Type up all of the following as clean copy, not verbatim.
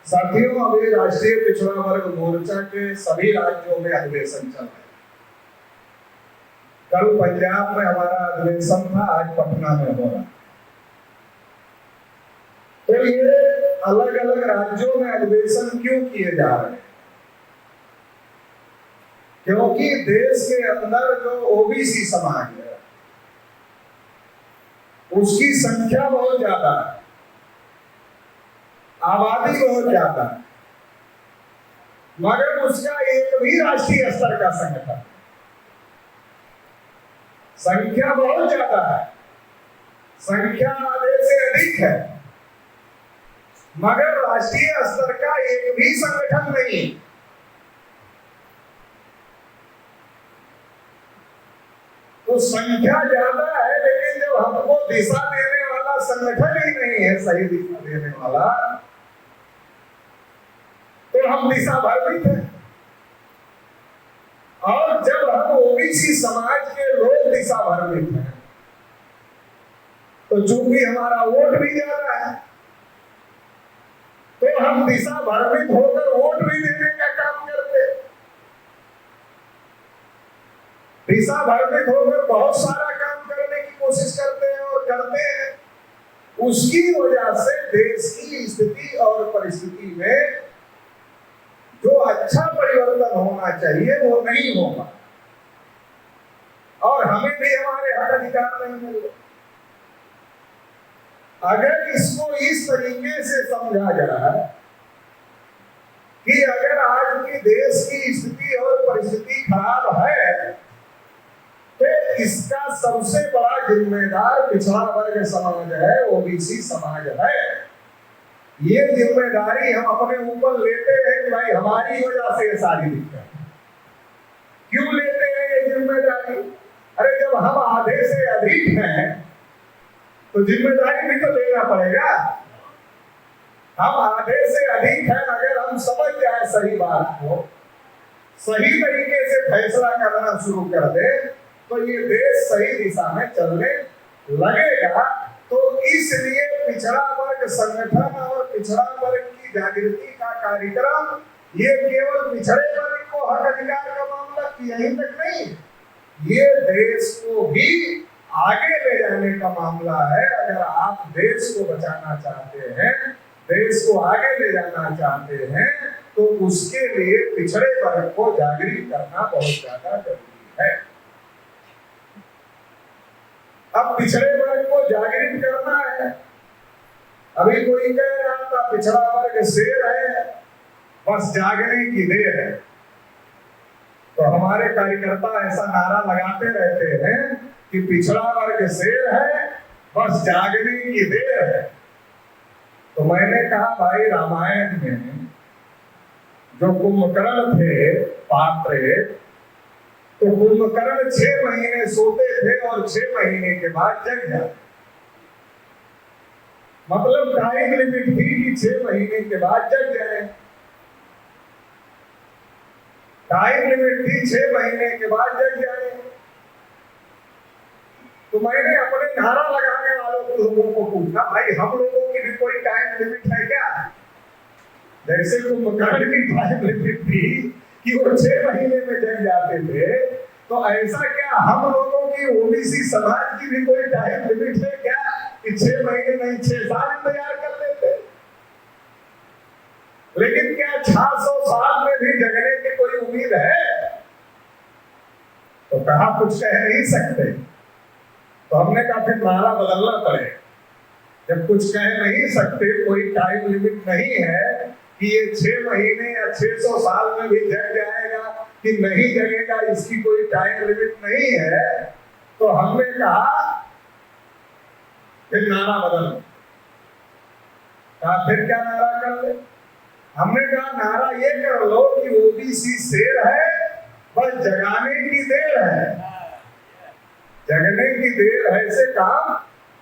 साथियों, अभी राष्ट्रीय पिछड़ा वर्ग मोर्चा के सभी राज्यों में अधिवेशन चल रहा है। कल पंजाब में हमारा अधिवेशन था, आज पटना में हो रहा है। तो ये अलग अलग राज्यों में अधिवेशन क्यों किए जा रहे हैं? क्योंकि देश के अंदर जो ओबीसी समाज है उसकी संख्या बहुत ज्यादा है, आबादी बहुत ज्यादा है, मगर उसका एक भी राष्ट्रीय स्तर का संगठन, संख्या बहुत ज्यादा है, संख्या आधे से अधिक है, मगर राष्ट्रीय स्तर का एक भी संगठन नहीं। तो संख्या ज्यादा है, लेकिन जब हमको दिशा देने वाला संगठन ही नहीं है, सही दिशा देने वाला, तो हम दिशा भ्रमित हैं। और जब हम ओबीसी समाज के लोग दिशा भ्रमित हैं, तो चूंकि हमारा वोट भी ज्यादा है, तो हम दिशा भ्रमित होकर वोट भी देने का काम करते हैं। दिशा भ्रमित होकर बहुत सारा काम करने की कोशिश करते हैं और करते हैं। उसकी वजह से देश की स्थिति और परिस्थिति में जो अच्छा परिवर्तन होना चाहिए वो नहीं होगा, और हमें भी हमारे हक अधिकार नहीं मिल रहे। अगर इसको इस तरीके से समझा जाए कि अगर आज की देश की स्थिति और परिस्थिति खराब है, तो इसका सबसे बड़ा जिम्मेदार पिछड़ा वर्ग समाज है, ओबीसी समाज है। ये जिम्मेदारी हम अपने ऊपर लेते हैं कि भाई हमारी वजह से ये सारी दिक्कत। क्यों लेते हैं ये जिम्मेदारी? अरे जब हम आधे से अधिक हैं तो जिम्मेदारी भी तो लेना पड़ेगा। हम आधे से अधिक हैं, अगर हम समझ जाए सही बात को, सही तरीके से फैसला करना शुरू कर दे, तो ये देश सही दिशा में चलने लगेगा। तो इसलिए पिछड़ा वर्ग संगठन और पिछड़ा वर्ग की जागृति का कार्यक्रम ये केवल पिछड़े वर्ग को हक अधिकार का मामला यहीं तक नहीं, ये देश को भी आगे ले जाने का मामला है। अगर आप देश को बचाना चाहते हैं, देश को आगे ले जाना चाहते हैं, तो उसके लिए पिछड़े वर्ग को जागृत करना बहुत ज्यादा जरूरी है। अब पिछड़े वर्ग को जागृत करना है। अभी कोई कह रहा था पिछड़ा वर्ग शेर है, बस जागने की देर है। तो हमारे कार्यकर्ता ऐसा नारा लगाते रहते हैं कि पिछड़ा वर्ग शेर है, बस जागने की देर है। तो मैंने कहा भाई, रामायण में जो कुंभकर्ण थे पात्र, तो कुंभकर्ण 6 महीने सोते थे और 6 महीने के बाद जग जाते। मतलब टाइम लिमिट थी कि 6 महीने के बाद जग जाए। टाइम लिमिट थी 6 महीने के बाद जग जाए। तो मैंने अपने नारा लगाने वालों लोगों को पूछा, भाई हम लोगों की भी कोई टाइम लिमिट है क्या? जैसे कुंभकर्ण की टाइम लिमिट थी कि वो 6 महीने में जग जाते थे, तो ऐसा क्या हम लोगों की ओबीसी समाज की भी कोई टाइम लिमिट है क्या कि 6 महीने नहीं 6 साल इंतजार कर लेते? लेकिन क्या 600 साल में भी जगने की कोई उम्मीद है? तो कहा कुछ कह नहीं सकते। तो हमने कहा फिर नारा बदलना पड़ेगा। जब कुछ कह नहीं सकते, कोई टाइम लिमिट नहीं है कि ये 6 महीने या 600 साल में भी जग जाएगा कि नहीं जगेगा, इसकी कोई टाइम लिमिट नहीं है, तो हमने कहा फिर नारा बदल। फिर क्या नारा कर ले? हमने कहा नारा ये कर लो कि ओबीसी शेर है, बस जगाने की देर है। जगने की देर है से काम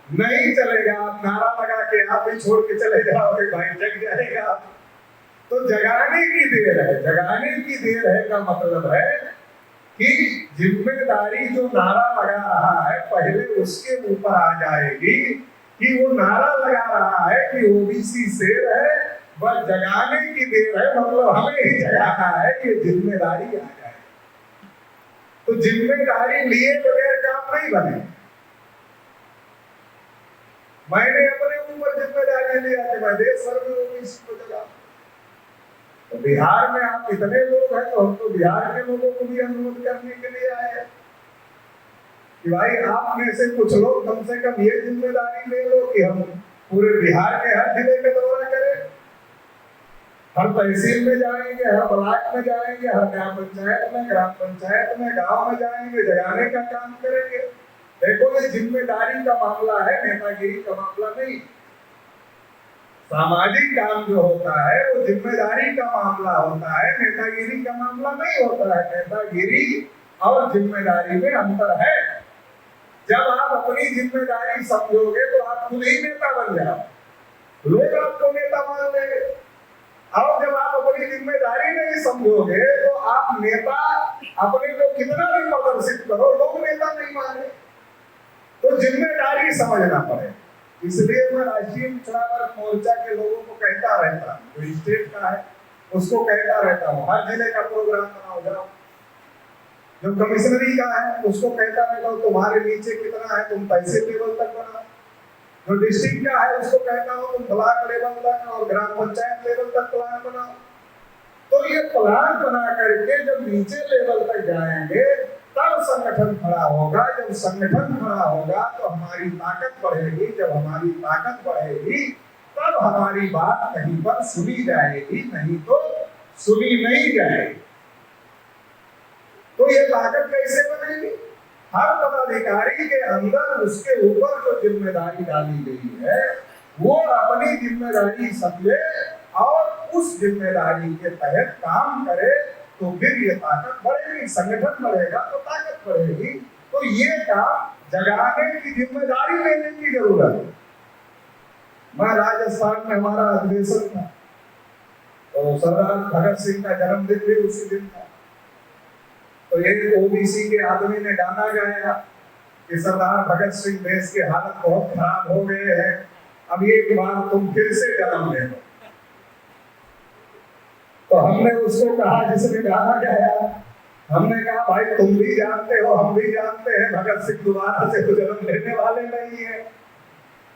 नहीं चलेगा। आप नारा लगा के आप ही छोड़ के चले जाओगे, भाई जग जाएगा। तो जगाने की देर है, जगाने की देर है का मतलब है कि जिम्मेदारी जो नारा लगा रहा है पहले उसके ऊपर आ जाएगी कि वो नारा लगा रहा है कि ओबीसी शेर है, बस जगाने की देर है, मतलब हमें ही जगाना है कि जिम्मेदारी आ जाए। तो जिम्मेदारी लिए बगैर काम नहीं बने। मैंने अपने ऊपर जिम्मेदारी लिया कि मैं देश भर में ओबीसी को जगा। तो बिहार में आप इतने लोग हैं, तो हम तो बिहार के लोगों को भी अनुरोध करने के लिए आए हैं कि भाई आप में से कुछ लोग कम से कम ये जिम्मेदारी ले लो कि हम पूरे बिहार के हर जिले का दौरा करें, हर तहसील में जाएंगे, हर ब्लॉक में जाएंगे, हर ग्राम पंचायत में, गांव में जाएंगे, जगाने का काम करेंगे। देखो ये जिम्मेदारी का मामला है, नेतागिरी का मामला नहीं। सामाजिक काम जो होता है वो जिम्मेदारी का मामला होता है, नेतागिरी का मामला नहीं होता है। नेतागिरी और जिम्मेदारी में अंतर है। जब आप अपनी जिम्मेदारी समझोगे तो आप खुद ही नेता बन जाओ, लोग आपको नेता मान लेंगे। और जब आप अपनी जिम्मेदारी नहीं समझोगे तो आप नेता अपने को कितना भी प्रदर्शित करो, लोग नेता नहीं माने। तो जिम्मेदारी समझना पड़े। इसलिए मैं राष्ट्रीय पिछड़ा वर्ग मोर्चा के लोगों को कहता रहता हूँ, जो स्टेट का है उसको कहता रहता हूँ, हर जिले का प्रोग्राम बनाओ जाओ। जो कमिश्नरी का है उसको कहता रहता हूँ, तुम्हारे नीचे कितना है तुम पैसे लेवल तक बनाओ। जो डिस्ट्रिक्ट का है उसको कहता हूँ तुम ब्लॉक लेवल तक और ग्राम पंचायत लेवल तक प्लान बनाओ। तो ये प्लान बना करके जब नीचे लेवल तक जाएंगे तब संगठन खड़ा होगा। जब संगठन खड़ा होगा तो हमारी ताकत बढ़ेगी। जब हमारी ताकत बढ़ेगी तब हमारी बात कहीं पर सुनी जाएगी, नहीं तो सुनी नहीं जाएगी। तो ये ताकत कैसे बनेगी? हर पदाधिकारी के अंदर उसके ऊपर जो जिम्मेदारी डाली गई है वो अपनी जिम्मेदारी समझे और उस जिम्मेदारी के तहत काम करे, तो फिर ये ताकत बढ़ेगी, संगठन बढ़ेगा तो ताकत बढ़ेगी। तो ये काम जगाने की जिम्मेदारी लेने की जरूरत है। मैं राजस्थान में हमारा अधिवेशन था, तो सरदार भगत सिंह का जन्मदिन भी उसी दिन था। तो एक ओबीसी के आदमी ने गाना गाया कि सरदार भगत सिंह देश के हालत बहुत खराब हो गए हैं, अब एक बार तुम फिर से जन्म ले लो। तो हमने उसको कहा, जिसने गाना गाया, हमने कहा भाई तुम भी जानते हो, हम भी जानते हैं भगत सिंह दोबारा से तो जन्म लेने वाले नहीं है।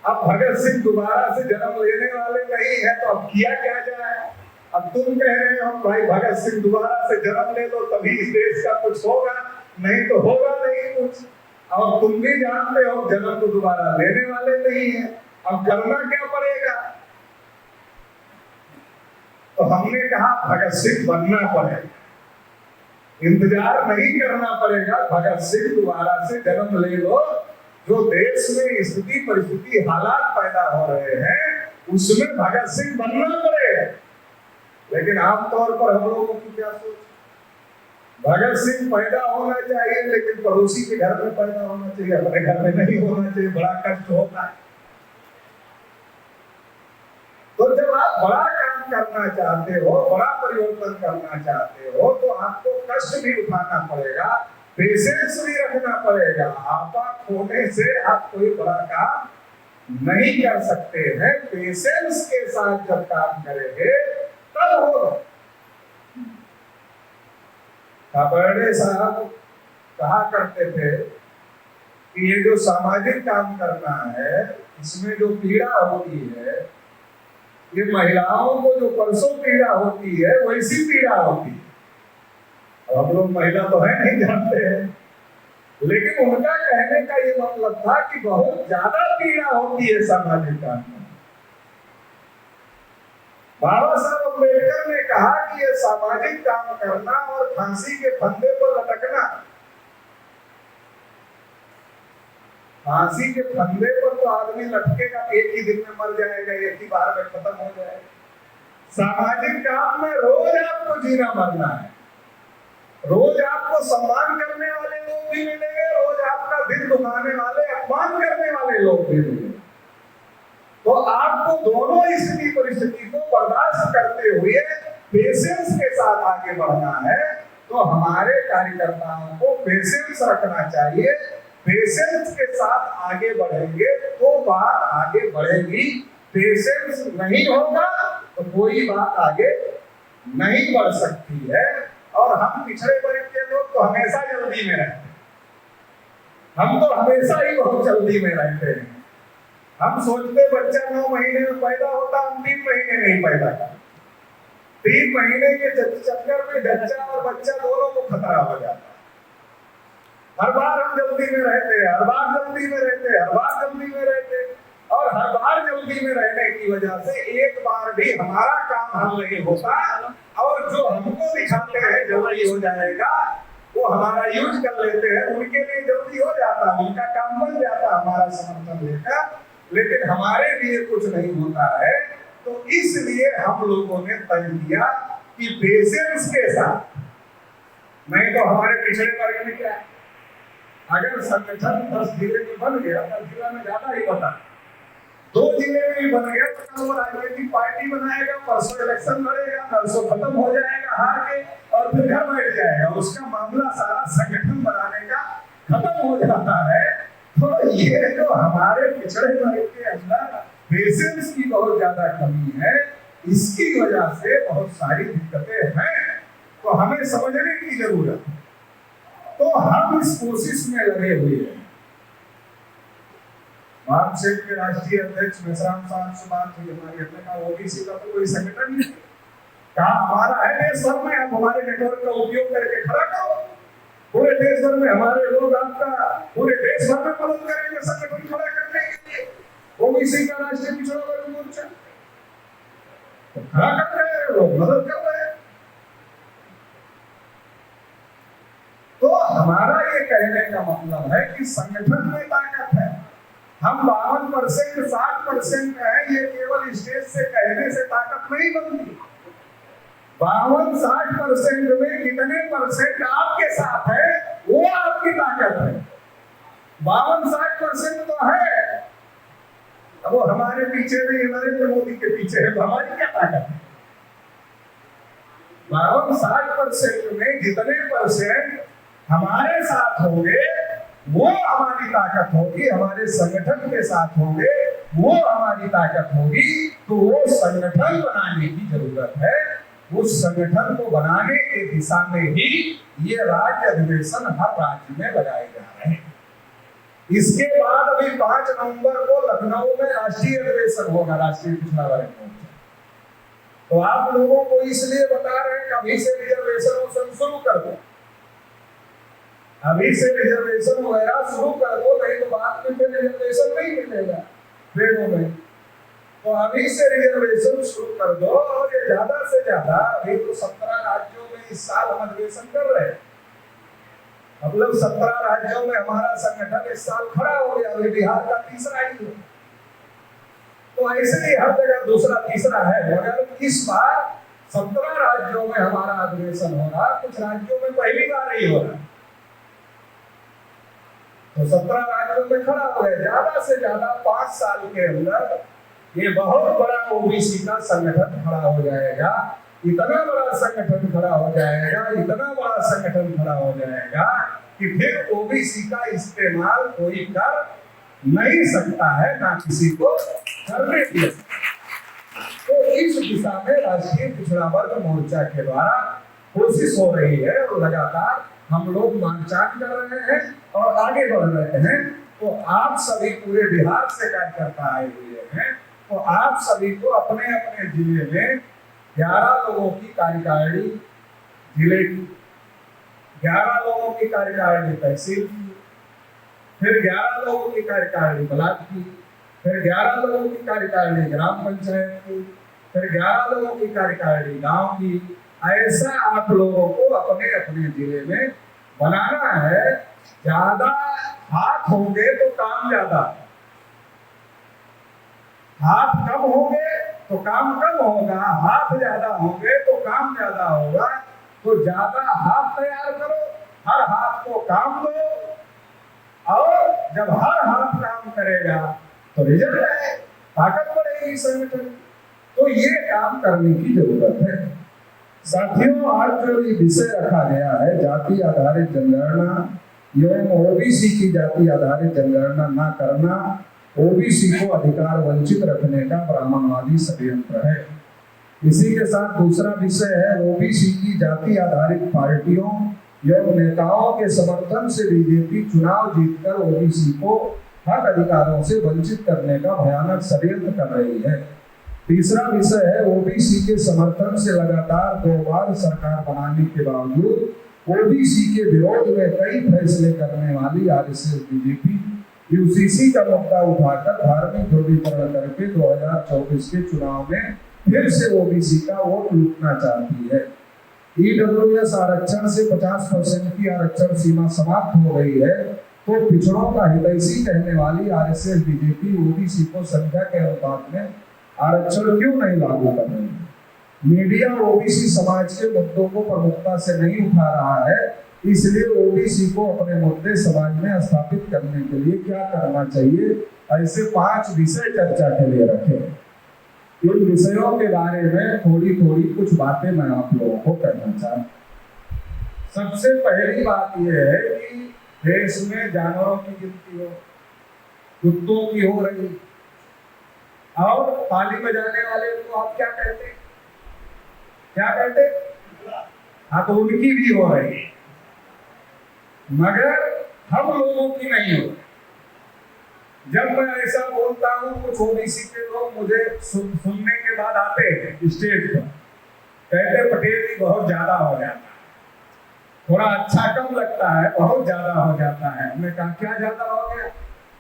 अब भगत सिंह दोबारा से जन्म लेने वाले नहीं है तो अब किया क्या जाए? अब तुम कह रहे हो भाई भगत सिंह दोबारा से जन्म ले लो तभी इस देश का कुछ होगा, नहीं तो होगा नहीं कुछ। और तुम भी जानते हो जन्म तो दोबारा लेने वाले नहीं है, अब करना क्या पड़ेगा? तो हमने कहा भगत सिंह बनना पड़ेगा, इंतजार नहीं करना पड़ेगा। भगत सिंह दोबारा से जन्म ले लो। जो देश में स्थिति परिस्थिति हालात पैदा हो रहे हैं उसमें भगत सिंह बनना पड़ेगा। लेकिन आमतौर पर हम लोगों की क्या सोच, भगत सिंह पैदा होना चाहिए लेकिन पड़ोसी के घर में पैदा होना चाहिए, अपने घर में नहीं होना चाहिए, बड़ा कष्ट होता है। तो जब आप बड़ा काम करना चाहते हो, बड़ा परिवर्तन करना चाहते हो तो आपको कष्ट भी उठाना पड़ेगा, पेशेंस भी रखना पड़ेगा। आपा खोने से आप कोई बड़ा काम नहीं कर सकते हैं। पेशेंस के साथ जब काम करेंगे तब होगा। काबर्डे साहब कहा करते थे कि ये जो सामाजिक काम करना है इसमें जो पीड़ा होती है, ये महिलाओं को जो परसों पीड़ा होती है वैसी पीड़ा होती है। हम लोग महिला तो है नहीं जानते हैं, लेकिन उनका कहने का ये मतलब था कि बहुत ज्यादा पीड़ा होती है सामाजिक काम में। बाबा साहब अम्बेडकर ने कहा कि ये सामाजिक काम करना और फांसी के फंदे पर लटकना, फांसी के फंदे पर तो आदमी लटकेगा, एक ही दिन में मर जाएगा, एक ही बार में खत्म हो जाएगा। सामाजिक काम में रोज आपको जीना मरना है, रोज आपको सम्मान करने वाले लोग भी मिलेंगे, रोज आपका दिल दुखाने वाले अपमान करने वाले लोग भी मिलेंगे। तो आपको दोनों स्थिति परिस्थिति को बर्दाश्त करते हुए पेशेंस के साथ आगे बढ़ना है। तो हमारे कार्यकर्ताओं को पेशेंस रखना चाहिए। पेशेंस के साथ आगे बढ़ेंगे तो बात आगे बढ़ेगी। पेशेंस नहीं होगा तो कोई बात आगे नहीं बढ़ सकती है। और हम पिछड़े वर्ग के लोग तो हमेशा जल्दी में रहते हैं, हम तो हमेशा ही बहुत जल्दी में रहते हैं। हम सोचते बच्चा 9 महीने में पैदा होता, हम 3 महीने में ही पैदा करते। 3 महीने के चक्कर में बच्चा और बच्चा दोनों को खतरा हो जाता है। हर बार हम जल्दी में रहते हैं, हर बार जल्दी में रहते हैं, हर बार जल्दी में रहते हैं। और हर बार जल्दी में रहने की वजह से एक बार भी हमारा काम हल नहीं होता। और जो हमको दिखाते हैं जल्दी हो जाएगा, वो हमारा यूज कर लेते हैं, उनके लिए जल्दी हो जाता है, उनका काम बन जाता है हमारा समर्थन लेकर, लेकिन हमारे लिए कुछ नहीं होता है। तो इसलिए हम लोगों ने तय किया कि पेशेंस के साथ, नहीं तो हमारे पिछड़े वर्ग में क्या है, अगर संगठन 10 जिले में बन गया, 10 जिला में ज्यादा ही बता, 2 जिले में भी बन गया तो कल वो राजनीतिक पार्टी बनाएगा, परसों इलेक्शन लड़ेगा, परसों खत्म हो जाएगा हार के, और फिर घर बैठ जाएगा। उसका मामला सारा संगठन बनाने का खत्म हो जाता है। तो ये जो हमारे पिछड़े वर्ग के अंदर पेशेंस की बहुत ज्यादा कमी है, इसकी वजह से बहुत सारी दिक्कतें हैं। तो हमें समझने की जरूरत है। तो हम इस कोशिश में लगे हुए हैं। वामसेन के राष्ट्रीय अध्यक्ष मेसराम साहब से बात हुई हमारी, हमने कहा ओबीसी का तो कोई संगठन नहीं, कहा हमारा है देश भर में, आप हमारे नेटवर्क का उपयोग करके खड़ा करो, पूरे देश भर में हमारे लोग आपका पूरे देश भर में मदद करेंगे संगठन खड़ा करने के लिए। ओबीसी का राष्ट्रीय पिछड़ा वर्ग मोर्चा तो खड़ा कर रहे हैं, लोग मदद कर रहे हैं। तो हमारा ये कहने का मतलब है कि संगठन में ताकत है। हम 52% 60% है, ये केवल स्टेज से कहने से ताकत नहीं बनती। 52-60% में कितने परसेंट आपके साथ है, वो आपकी ताकत है। 52-60% तो है, अब वो हमारे पीछे नहीं, नरेंद्र मोदी के पीछे है, तो हमारी क्या ताकत है? 52-60% में जितने परसेंट हमारे साथ होंगे वो हमारी ताकत होगी, हमारे संगठन के साथ होंगे वो हमारी ताकत होगी। तो वो संगठन बनाने की जरूरत है। उस संगठन को बनाने के दिशा में ही ये राज्य अधिवेशन हर राज्य में लगाए जा रहे हैं। इसके बाद अभी 5 नवंबर को लखनऊ में राष्ट्रीय अधिवेशन होगा, राष्ट्रीय पिछड़ा वर्ग मोर्चा। तो आप लोगों को इसलिए बता रहे हैं कि अभी से रिजर्वेशन शुरू कर दो, अभी से रिजर्वेशन वगैरह शुरू कर दो, नहीं तो बाद में फिर रिजर्वेशन नहीं मिलेगा ट्रेनों में। तो अभी से रिजर्वेशन शुरू कर दो। और ये ज्यादा से ज्यादा, अभी तो 17 राज्यों में इस साल हम अधिवेशन कर रहे हैं, मतलब 17 राज्यों में हमारा संगठन इस साल खड़ा हो गया। अभी बिहार का तीसरा ही है, तो ऐसे ही हर जगह दूसरा तीसरा है। मगर इस बार 17 राज्यों में हमारा अधिवेशन हो रहा, कुछ राज्यों में पहली बार ही हो रहा। तो 17 राज्यों में खड़ा हो गया। ज्यादा से ज्यादा 5 साल के अंदर ये बहुत बड़ा ओबीसी का संगठन खड़ा हो जाएगा। इतना बड़ा संगठन खड़ा हो जाएगा, इतना बड़ा संगठन खड़ा हो जाएगा कि फिर ओबीसी का इस्तेमाल कोई कर नहीं सकता है, ना किसी को करने दिया। तो इस दिशा में राष्ट्रीय पिछड़ा वर्ग मोर्चा के द्वारा कोशिश हो रही है और लगातार हम लोग मांगचान कर रहे हैं और आगे बढ़ रहे हैं। तो आप सभी पूरे बिहार से कार्यकर्ता आए हुए हैं, तो आप सभी को अपने अपने जिले में 11 लोगों की कार्यकारिणी जिले की, 11 लोगों की कार्यकारिणी तहसील की, फिर 11 लोगों की कार्यकारिणी ब्लॉक की, फिर 11 लोगों की कार्यकारिणी ग्राम पंचायत की, फिर 11 लोगों की कार्यकारिणी गांव की। ऐसा आप लोगों को अपने अपने जिले में बनाना है। ज्यादा हाथ होंगे तो काम ज्यादा, हाथ कम होंगे तो काम कम होगा, हाथ ज्यादा होंगे तो काम ज्यादा होगा। तो ज्यादा हाथ तैयार करो, हर हाथ को काम दो, और जब हर हाथ काम करेगा तो रिजल्ट है, ताकत बढ़ेगी संगठन। तो ये काम करने की जरूरत है। साथियों, आज जो ये विषय रखा गया है, जाति आधारित जनगणना एवं ओबीसी की जाति आधारित जनगणना न करना, ओबीसी को अधिकार वंचित रखने का ब्राह्मणवादी षड्यंत्र है। इसी के साथ दूसरा विषय है ओबीसी की जाति आधारित पार्टियों एवं नेताओं के समर्थन से बीजेपी चुनाव जीतकर ओबीसी को हक अधिकारों से वंचित करने का भयानक षड्यंत्र कर रही है। तीसरा विषय है ओबीसी के समर्थन से लगातार 2 बार सरकार बनाने के बावजूद ओबीसी के विरोध में कई फैसले करने वाली आरएसएस बीजेपी यूसीसी का मुद्दा उठाकर धार्मिक ध्रुवीकरण करके 2024 के चुनाव में फिर से ओबीसी का वोट लूटना चाहती है। ईडब्ल्यूएस आरक्षण से 50% की आरक्षण सीमा समाप्त हो गई है, तो पिछड़ों का हितैषी कहने वाली आरएसएस बीजेपी ओबीसी को संख्या के अनुपात में आरक्षण क्यों नहीं लागू कर रही है? मीडिया ओबीसी समाज के मुद्दों को प्रमुखता से नहीं उठा रहा है, इसलिए ओबीसी को अपने मुद्दे समाज में स्थापित करने के लिए क्या करना चाहिए, ऐसे 5 विषय चर्चा के लिए रखे। इन विषयों के बारे में थोड़ी थोड़ी कुछ बातें मैं आप लोगों को कहना चाहता हूं। सबसे पहली बात यह है कि देश में जानवरों की गिनती हो, कुत्तों की हो रही, और ताली बजाने वाले को आप क्या कहते हैं? क्या कहते? हाँ, तो उनकी भी हो रही है, मगर हम लोगों की नहीं हो रही। जब मैं ऐसा बोलता हूँ कुछ ओबीसी के लोग मुझे सुनने के बाद आते हैं स्टेज पर, कहते पटेल जी बहुत ज्यादा हो जाता है, थोड़ा अच्छा कम लगता है, बहुत ज्यादा हो जाता है। हमने कहा क्या ज्यादा हो गया?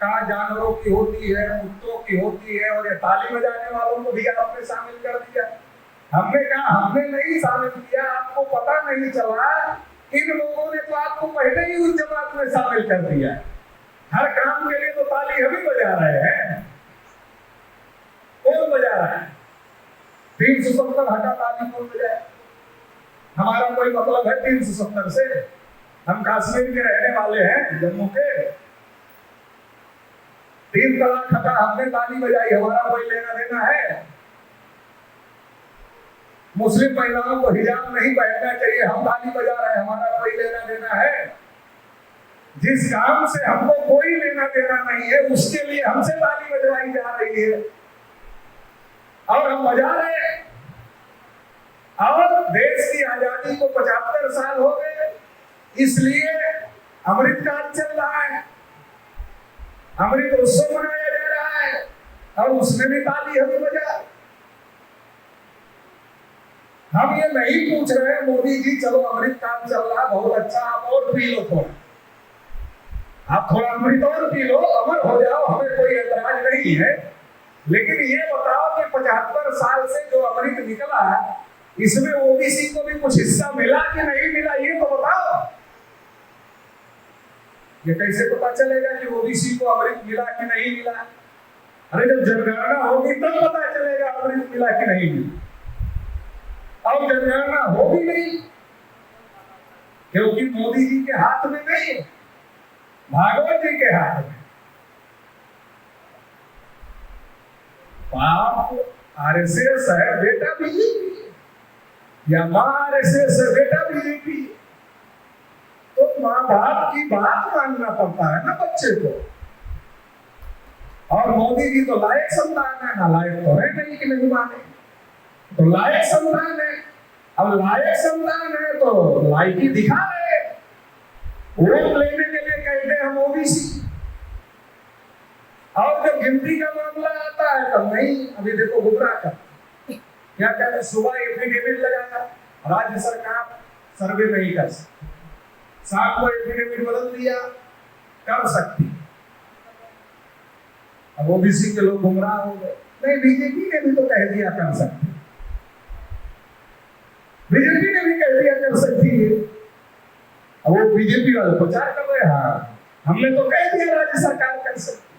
कहा जानवरों की होती है, कुत्तों की होती है, और ये ताली बजाने वालों को भी आपने शामिल कर दिया। हमने कहा हमने नहीं शामिल किया, आपको पता नहीं चला, इन लोगों ने तो आपको पहले ही उस जमात में शामिल कर दिया। हर काम के लिए तो ताली हम ही बजा रहे हैं, कौन बजा रहा है? 370 हटा ताली कौन बजाए? हमारा कोई मतलब है 370 से? हम कश्मीर के रहने वाले हैं, जम्मू के। 3 तलाक हटा, हमने ताली बजाई, हमारा कोई लेना देना है? मुस्लिम महिलाओं को हिजाब नहीं पहनना चाहिए, हम ताली बजा रहे हैं, हमारा कोई लेना देना है? जिस काम से हमको कोई लेना देना नहीं है, उसके लिए हमसे ताली बजवाई जा रही है, और हम बजा रहे हैं। और देश की आजादी को 75 साल हो गए, इसलिए अमृत काल चल रहा है, अमृत उत्सव मनाया जा रहा है, और उसमें भी ताली हम बजा। हम ये नहीं पूछ रहे हैं मोदी जी चलो अमृत काल चल रहा है, बहुत अच्छा, आप और पी लो थोड़ा, आप थोड़ा अमृत और पी लो, अमर हो जाओ, हमें कोई ऐतराज नहीं है। लेकिन ये बताओ कि 75 साल से जो अमृत निकला है, इसमें ओबीसी को भी कुछ हिस्सा मिला कि नहीं मिला, ये तो बताओ। ये कैसे पता चलेगा कि ओबीसी को अमृत मिला कि नहीं मिला? अरे जब जनगणना होगी तब पता चलेगा अमृत मिला कि नहीं मिला। अब जनगणना होगी नहीं, क्योंकि मोदी जी के हाथ में नहीं, भागवत जी के हाथ में। बाप आरएसएस है, बेटा बीजेपी, या मां आरएसएस है, बेटा बीजेपी, तो मां बाप की बात मानना पड़ता है ना बच्चे को। और मोदी जी तो लायक संतान है, ना लायक तो है नहीं कि नहीं माने, तो लायक संतान है। अब लायक संतान है तो लायकी दिखा रहे, वोट लेने के लिए कहते हैं हम ओबीसी, और जब गिनती का मामला आता है तब नहीं। अभी देखो गुमराह कर क्या कहते हैं, सुबह एफिडेविट लगाया, राज्य सरकार सर्वे नहीं कर सकती, शाम को एफिडेविट बदल दिया, कर सकती। अब ओबीसी के लोग गुमराह हो गए, नहीं बीजेपी ने भी तो कह दिया कर सकती, बीजेपी ने भी कह दिया कर सकती है। अब वो बीजेपी वाले प्रचार कर रहे हैं, हाँ हमने तो कह दिया राज्य सरकार कर सकती।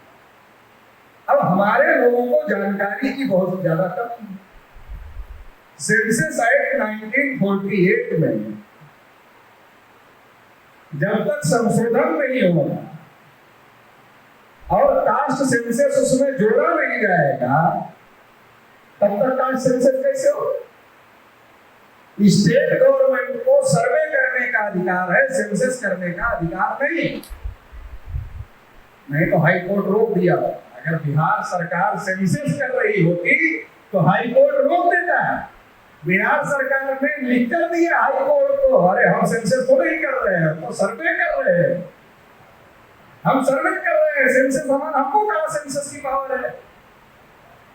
अब हमारे लोगों को जानकारी की बहुत ज्यादा कमी है। सेंसस एक्ट 1948 में जब तक संशोधन नहीं होगा और कास्ट सेंसस उसमें जोड़ा नहीं जाएगा, तब तक कास्ट सेंसस कैसे होगा? स्टेट गवर्नमेंट को सर्वे करने का अधिकार है, सेंसस करने का अधिकार नहीं तो हाई कोर्ट रोक दिया। अगर बिहार सरकार सेंसस कर रही होती तो हाई कोर्ट रोक देता है, बिहार सरकार ने लिख कर दिया हाई कोर्ट को, अरे हम सेंसस तो नहीं कर रहे हैं, तो सर्वे कर रहे हैं, हम सर्वे कर रहे हैं, सेंसस हमको कहा सेंसस की पावर है।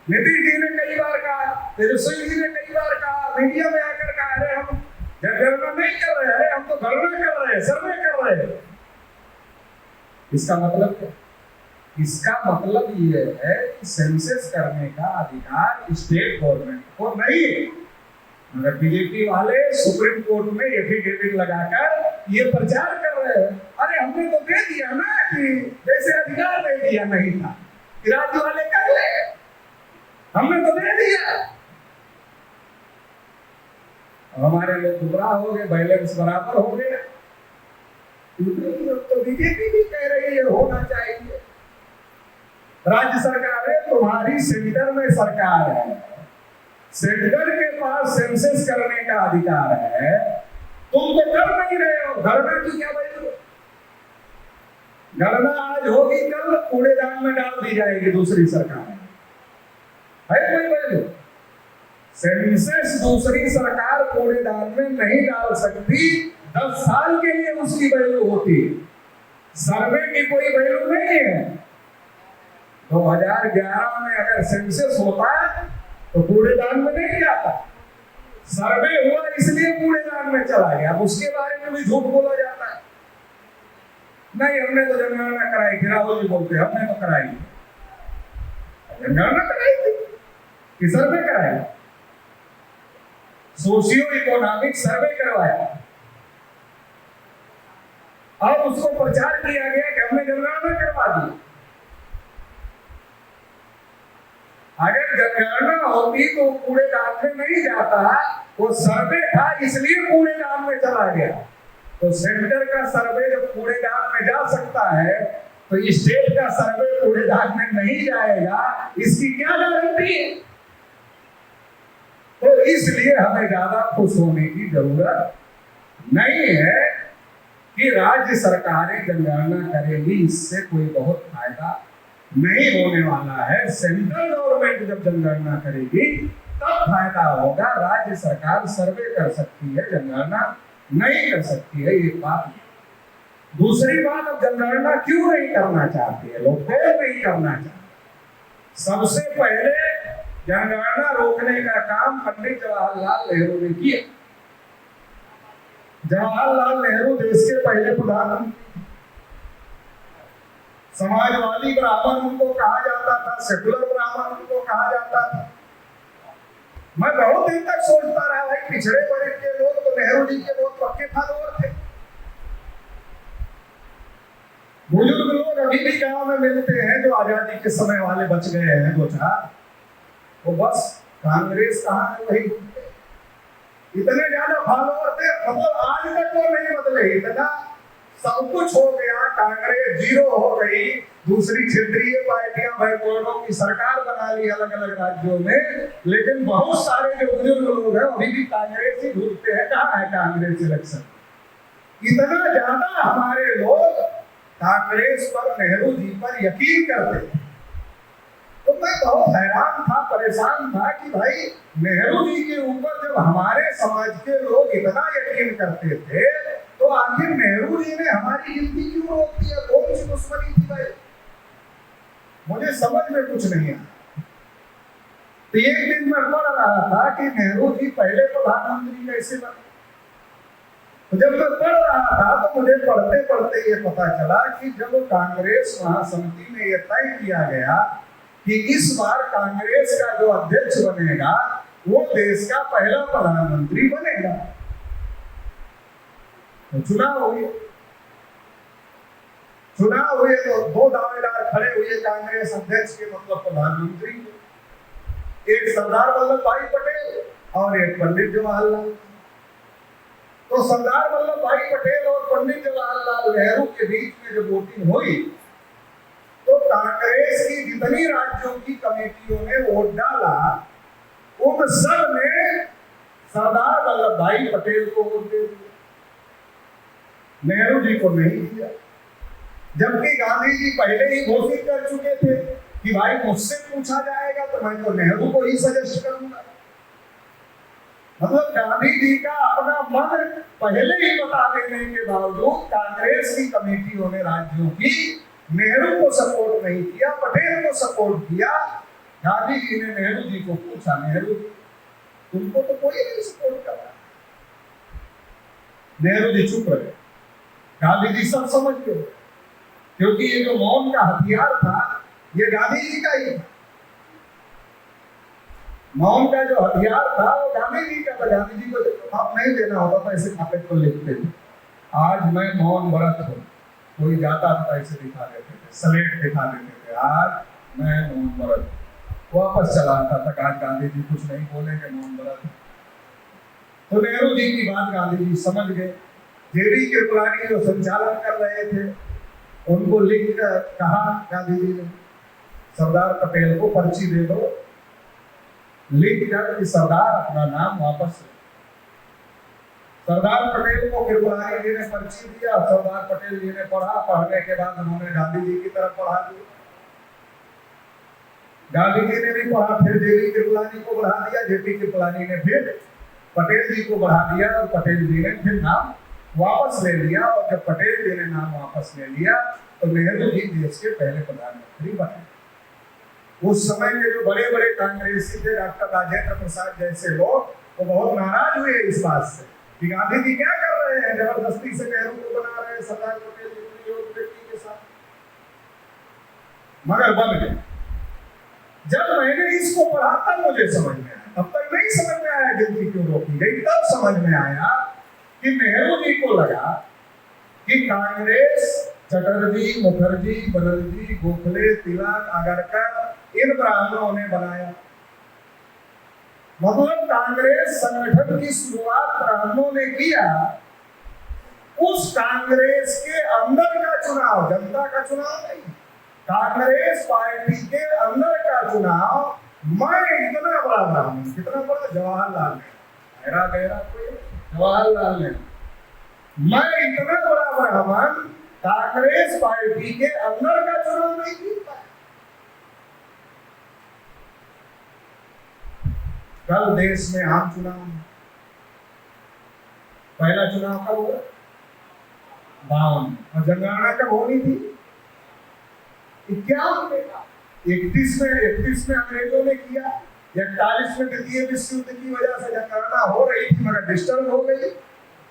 नीतीश जी ने कई बार कहा, तेजस्वी जी ने कई बार कहा, मीडिया में आकर कहा, अरे हम जनगणना नहीं कर रहे हैं, हम तो गणना कर रहे हैं, सर्वे कर रहे हैं। इसका मतलब क्या? इसका मतलब ये है कि सेंसस करने का अधिकार स्टेट गवर्नमेंट को नहीं है। मगर बीजेपी वाले सुप्रीम कोर्ट में एफिडेविट लगाकर ये प्रचार कर रहे हैं, अरे हमने तो दे दिया ना, कि जैसे अधिकार दे दिया नहीं था कि राज्य वाले कर ले, हमने तो दे दिया। हमारे लोग गुमराह हो गए, बैलेंस बराबर हो गए। तो बीजेपी भी कह रही है होना चाहिए। राज्य सरकार है, तुम्हारी सेंटर में सरकार है, सेंटर के पास सेंसस करने का अधिकार है, तुम तो कर नहीं रहे हो। गणना की क्या वैल्यू? गणना आज होगी, कल कूड़ेदान में डाल दी जाएगी दूसरी सरकार, है कोई वैल्यू? सेंसस दूसरी सरकार कूड़ेदान में नहीं डाल सकती, 10 साल के लिए उसकी वैल्यू होती। सर्वे की कोई वैल्यू नहीं है। 2011 में अगर सेंसस होता तो कूड़ेदान में नहीं जाता, सर्वे हुआ इसलिए कूड़ेदान में चला गया। अब उसके बारे में भी झूठ बोला जाता है, नहीं हमने तो जनगणना कराई थी। राहुल जी बोलते हमने तो कराई, जनगणना कराई थी कि सर्वे कराया? सोशियो इकोनॉमिक सर्वे करवाया और उसको प्रचार किया गया कि हमने जनगणना करवा दी। अगर जनगणना होती तो कूड़ेदान में नहीं जाता, वो सर्वे था इसलिए कूड़ेदान में चला गया। तो सेंटर का सर्वे जब कूड़ेदान में जा सकता है तो स्टेट का सर्वे कूड़ेदान में नहीं जाएगा, इसकी क्या गारंटी है? तो इसलिए हमें ज्यादा खुश होने की जरूरत नहीं है कि राज्य सरकारें जनगणना करेगी, इससे कोई बहुत फायदा नहीं होने वाला है। सेंट्रल गवर्नमेंट जब जनगणना करेगी तब फायदा होगा। राज्य सरकार सर्वे कर सकती है, जनगणना नहीं कर सकती है, ये बात। दूसरी बात, अब जनगणना क्यों नहीं करना चाहती है लोग? क्यों नहीं करना चाहते? सबसे पहले जनगणना रोकने का काम पंडित जवाहरलाल नेहरू ने किया। जवाहरलाल नेहरू देश के पहले प्रधानमंत्री, समाजवादी ब्राह्मण उनको कहा जाता था, सेकुलर ब्राह्मण उनको कहा जाता था। मैं बहुत दिन तक सोचता रहा भाई, पिछड़े वर्ग के लोग तो नेहरू जी के बहुत पक्के फॉलोअर थे। बुजुर्ग लोग अभी भी गांव में मिलते हैं जो आजादी के समय वाले बच गए हैं दो चार, वो बस कांग्रेस कहाँ है वही घूमते। इतने ज्यादा फॉलोअर थे, मतलब आज तक वो नहीं बदले। इतना सब कुछ हो गया, कांग्रेस जीरो हो गई, दूसरी क्षेत्रीय पार्टियां बैकवर्डों की सरकार बना ली अलग अलग राज्यों में, लेकिन बहुत सारे जो बुजुर्ग लोग हैं अभी भी कांग्रेस ही ढूंढते हैं कहाँ है कांग्रेस इलेक्शन। इतना ज्यादा हमारे लोग कांग्रेस पर, नेहरू जी पर यकीन करते थे। तो मैं बहुत हैरान था, परेशान था कि भाई नेहरू जी के ऊपर जब हमारे समाज के लोग इतना यकीन करते थे तो आखिर नेहरू जी ने हमारी गिनती क्यों रोक दिया? कौन सी दुश्मनी थी भाई? मुझे समझ में कुछ नहीं आया। तो एक दिन मैं पढ़ रहा था कि नेहरू जी पहले प्रधानमंत्री कैसे बने। तो जब मैं पढ़ रहा था तो मुझे पढ़ते पढ़ते ये पता चला कि जब कांग्रेस महासमिति में यह तय किया गया कि इस बार कांग्रेस का जो अध्यक्ष बनेगा वो देश का पहला प्रधानमंत्री बनेगा, तो चुनाव हुए। चुनाव हुए तो दो दावेदार खड़े हुए कांग्रेस अध्यक्ष के, मतलब प्रधानमंत्री, एक सरदार वल्लभ भाई पटेल और एक पंडित जवाहरलाल। तो सरदार वल्लभ भाई पटेल और पंडित जवाहरलाल नेहरू के बीच में जब वोटिंग हुई तो कांग्रेस की जितनी राज्यों की कमेटियों ने वोट डाला उन सब ने सरदार वल्लभ भाई पटेल को वोट दे दिया, नेहरू जी को नहीं दिया। जबकि गांधी जी पहले ही घोषित कर चुके थे कि भाई मुझसे पूछा जाएगा तो मैं तो नेहरू को ही सजेस्ट करूंगा। मतलब गांधी जी का अपना मन पहले ही बता देने के बावजूद कांग्रेस की कमेटियों ने राज्यों की नेहरू को सपोर्ट नहीं किया, पटेल को सपोर्ट किया। गांधी जी ने नेहरू जी को पूछा, नेहरू जी तुमको तो कोई नहीं सपोर्ट कर रहा। नेहरू जी चुप रहे। गांधी जी सब समझ गए, क्योंकि ये जो मौन का हथियार था ये गांधी जी का ही था। मौन का जो हथियार था वो गांधी जी का था। गांधी जी को आप नहीं देना होता था, ऐसे खाते को लिखते थे, आज मैं मौन व्रत हूँ। कोई जाता था ऐसे दिखा देते थे, स्लेट दिखा देते थे, आज मैं मौन व्रत। वापस चला आता था, आज गांधी जी कुछ नहीं बोलेंगे, मौन व्रत। तो नेहरू जी की बात गांधी जी समझ गए। जेबी कृपलानी जो संचालन कर रहे थे उनको लिख कर कहा गांधी जी ने, सरदार पटेल को पर्ची दे दो, लिख कर कि सरदार अपना नाम वापस। सरदार पटेल को कृपलानी जी ने पर्ची दिया, सरदार पटेल जी ने पढ़ा, पढ़ने के बाद उन्होंने गांधी जी की तरफ पढ़ा दिया। गांधी जी ने भी पढ़ा, फिर जेबी कृपलानी को बढ़ा दिया, जेबी कृपलानी ने फिर पटेल जी को बढ़ा दिया और पटेल जी ने फिर नाम वापस ले लिया। और जब पटेल जी ने नाम वापस ले लिया तो नेहरू जी देश के पहले प्रधानमंत्री बने। उस समय के जो बड़े बड़े कांग्रेसी थे, डॉक्टर राजेंद्र प्रसाद जैसे लोग, वो बहुत नाराज हुए इस बात से कि गांधी जी क्या कर रहे हैं, जबरदस्ती से नेहरू को बना रहे हैं सरदार पटेल जी के साथ। मगर बन गए। जब मैंने इसको पढ़ा तब मुझे समझ में आया, तब तक नहीं समझ में आया गिनती क्यों रोकी गई। तब समझ में आया कि नेहरू जी को लगा कि कांग्रेस चटर्जी, मुखर्जी, बनर्जी, गोखले, तिलक, आगरकर इन ब्राह्मणों ने बनाया। मतलब कांग्रेस संगठन की शुरुआत ब्राह्मणों ने किया। उस कांग्रेस के अंदर का चुनाव, जनता का चुनाव नहीं, कांग्रेस पार्टी के अंदर का चुनाव। मैं इतना बड़ा ब्राह्मण, कितना बड़ा, जवाहरलाल नेहरू, मेरा गहरा कोई जवाहरलाल नेहरू, मैं इतना बड़ा ब्राह्मण कांग्रेस पार्टी के अंदर का चुनाव नहीं जीत पाया। कल देश में आम चुनाव, पहला चुनाव कब हुआ? 52। और जनगणना कब होनी थी? 51 में। 31 में अंग्रेजों ने किया, 41 में द्वितीय विश्व युद्ध की वजह से जनगणना हो रही थी मगर डिस्टर्ब हो गई।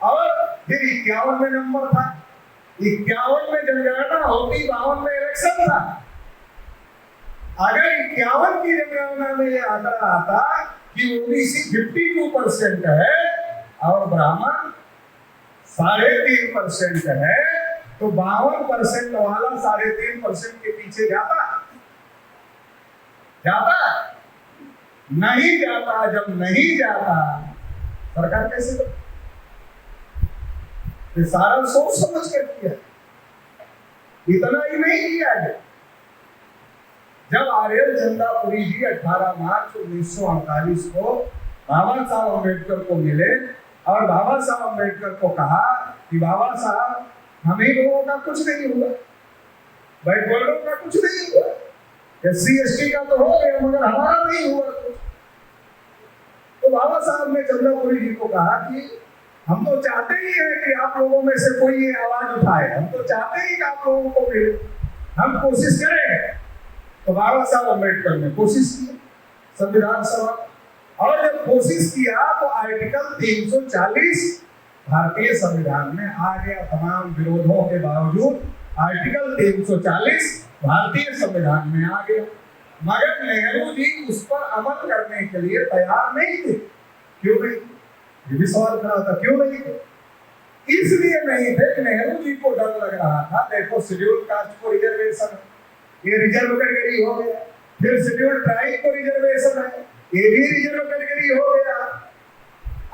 और फिर 51 में नंबर था, 51 में जनगणना होती, 52 में इलेक्शन था। अगर 51 की जनगणना में ये आंकड़ा आता कि ओबीसी 52% है और ब्राह्मण 3.5% है, तो 52% वाला 3.5% के पीछे जाता नहीं जाता। जब नहीं जाता, सरकार कैसे करती? सारा सोच समझ कर किया। इतना ही नहीं किया है। जब आर्यल चंदापुरी जी 18 मार्च 1948 को बाबा साहब अम्बेडकर को मिले और बाबा साहब अम्बेडकर को कहा कि बाबा साहब, हम ही लोगों का कुछ नहीं हुआ, बैकवर्डों का कुछ नहीं हुआ, SC ST का तो हो गया मगर हमारा नहीं हुआ कुछ। तो बाबा साहब ने चंदापुरी जी को कहा कि हम तो चाहते ही हैं कि आप लोगों में से कोई ये आवाज उठाए, हम तो चाहते ही कि आप लोगों को मिले, हम कोशिश करें। तो बाबा साहब अम्बेडकर ने कोशिश की संविधान सभा, और जब कोशिश किया तो आर्टिकल 340 भारतीय संविधान में आ गया। तमाम विरोधों के बावजूद आर्टिकल 340 भारतीय संविधान में आ गया। मगर नेहरू जी उस पर अमल करने के लिए तैयार नहीं थे। क्यों नहीं? ये भी सवाल खड़ा था, क्यों नहीं थे? इसलिए नहीं थे कि नेहरू जी को डर लग रहा था, देखो शेड्यूल कास्ट को रिजर्वेशन, ये रिजर्व कैटेगरी हो गया, फिर शेड्यूल ट्राइब को रिजर्वेशन है, ये भी रिजर्व कैटेगरी हो गया।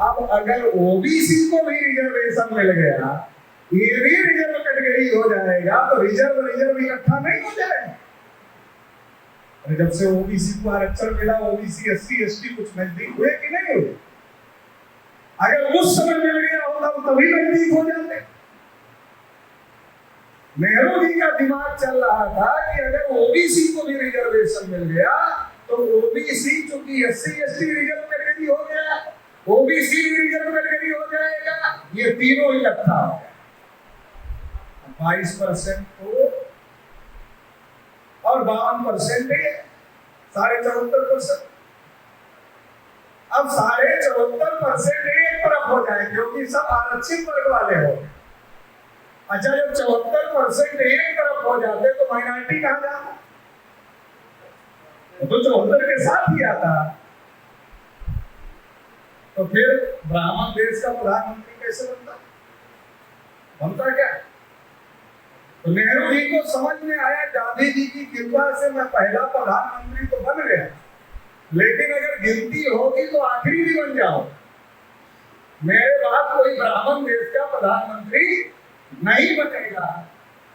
अब अगर ओबीसी को भी रिजर्वेशन मिल गया, ये भी रिजर्व कैटेगरी हो जाएगा, तो रिजर्व इकट्ठा नहीं हो जाएगा। जब से ओबीसी को आरक्षण मिला, ओबीसी SC ST कुछ नजदीक हुए कि नहीं हुए? अगर उस समय मिल गया होता तो तभी नजदीक हो जाते। नेहरू जी का दिमाग चल रहा था कि अगर ओबीसी को भी रिजर्वेशन मिल गया तो ओबीसी चूंकि SC ST रिजर्व कैटेगरी हो गया, ओबीसी भी रिजर्व कैटेगरी हो जाएगा, ये तीनों इकट्ठा हो गया। 22% को और 52% है, 74.5%। अब 74.5% एक तरफ हो जाए क्योंकि सब आरक्षित वर्ग वाले हो। अच्छा, जब 74% एक तरफ हो जाते तो माइनॉरिटी कहां जाता? तो 74 के साथ ही आता। तो फिर ब्राह्मण देश का प्रधानमंत्री कैसे बनता? बनता क्या? तो नेहरू जी को समझ में आया, गांधी जी की कृपा से मैं पहला प्रधानमंत्री तो बन गया, लेकिन अगर गिनती होगी तो आखिरी भी बन जाओ। मेरे बाद कोई ब्राह्मण देश का प्रधानमंत्री नहीं बनेगा।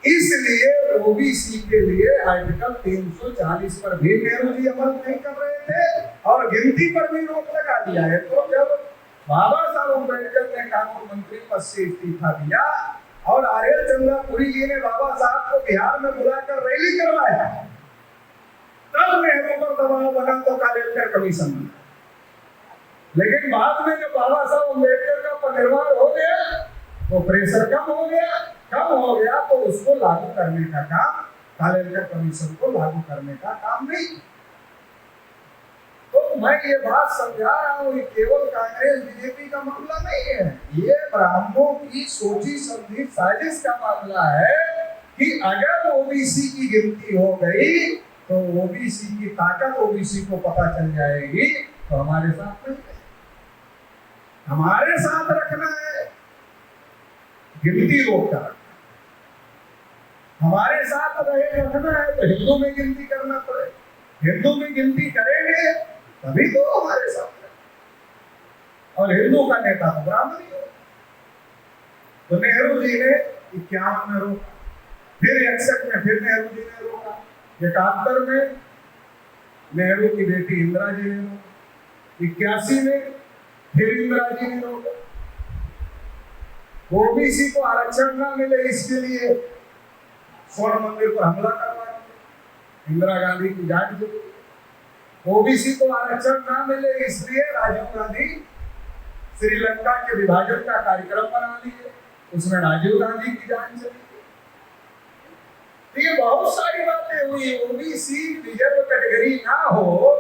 इसलिए ओबीसी के लिए आर्टिकल 340 पर भी नेहरू जी अमल नहीं कर रहे थे और गिनती पर भी रोक लगा दिया है। तो जब बाबा साहब अम्बेडकर ने कानून मंत्री पद से इस्तीफा दिया और आर्य चंद्रापुरी जी ने बाबा साहब को बिहार में बुलाकर रैली करवाया, तब नेहरू पर दबाव बना तो कालेकर कमीशन बना। लेकिन बाद में जब बाबा साहब अम्बेडकर का परिनिर्वाण हो गया तो प्रेशर कम हो गया तो उसको लागू करने का काम, कालेकर कमीशन को लागू करने का काम नहीं। तो मैं ये बात समझा रहा हूँ, ये केवल कांग्रेस बीजेपी का मामला नहीं है, ये ब्राह्मणों की सोची समझी साजिश का मामला है कि अगर ओबीसी की गिनती हो गई तो ओबीसी की ताकत ओबीसी को पता चल जाएगी तो हमारे साथ नहीं, हमारे साथ रखना है, गिनती रोककर हमारे साथ रखना है तो हिंदू में गिनती करना पड़े। हिंदू में गिनती करेंगे तभी तो हमारे साथ है। और हिंदू का नेता तो ब्राह्मण ही हो। तो नेहरू जी ने 51 में रोका, फिर 61 में फिर नेहरू जी ने रोका, 71 में नेहरू की बेटी इंदिरा जी ने रोका, 81 में फिर इंदिरा जी ने रोका। ओबीसी को आरक्षण ना मिले इसके लिए स्वर्ण मंदिर पर हमला करवाया, इंदिरा गांधी की जांच जरूरी। ओबीसी को आरक्षण ना मिले इसलिए राजीव गांधी श्रीलंका के विभाजन का कार्यक्रम बना लिए, उसमें राजीव गांधी की जांच चली। तो ये बहुत सारी बातें हुई। ओबीसी रिजर्व कैटेगरी ना हो,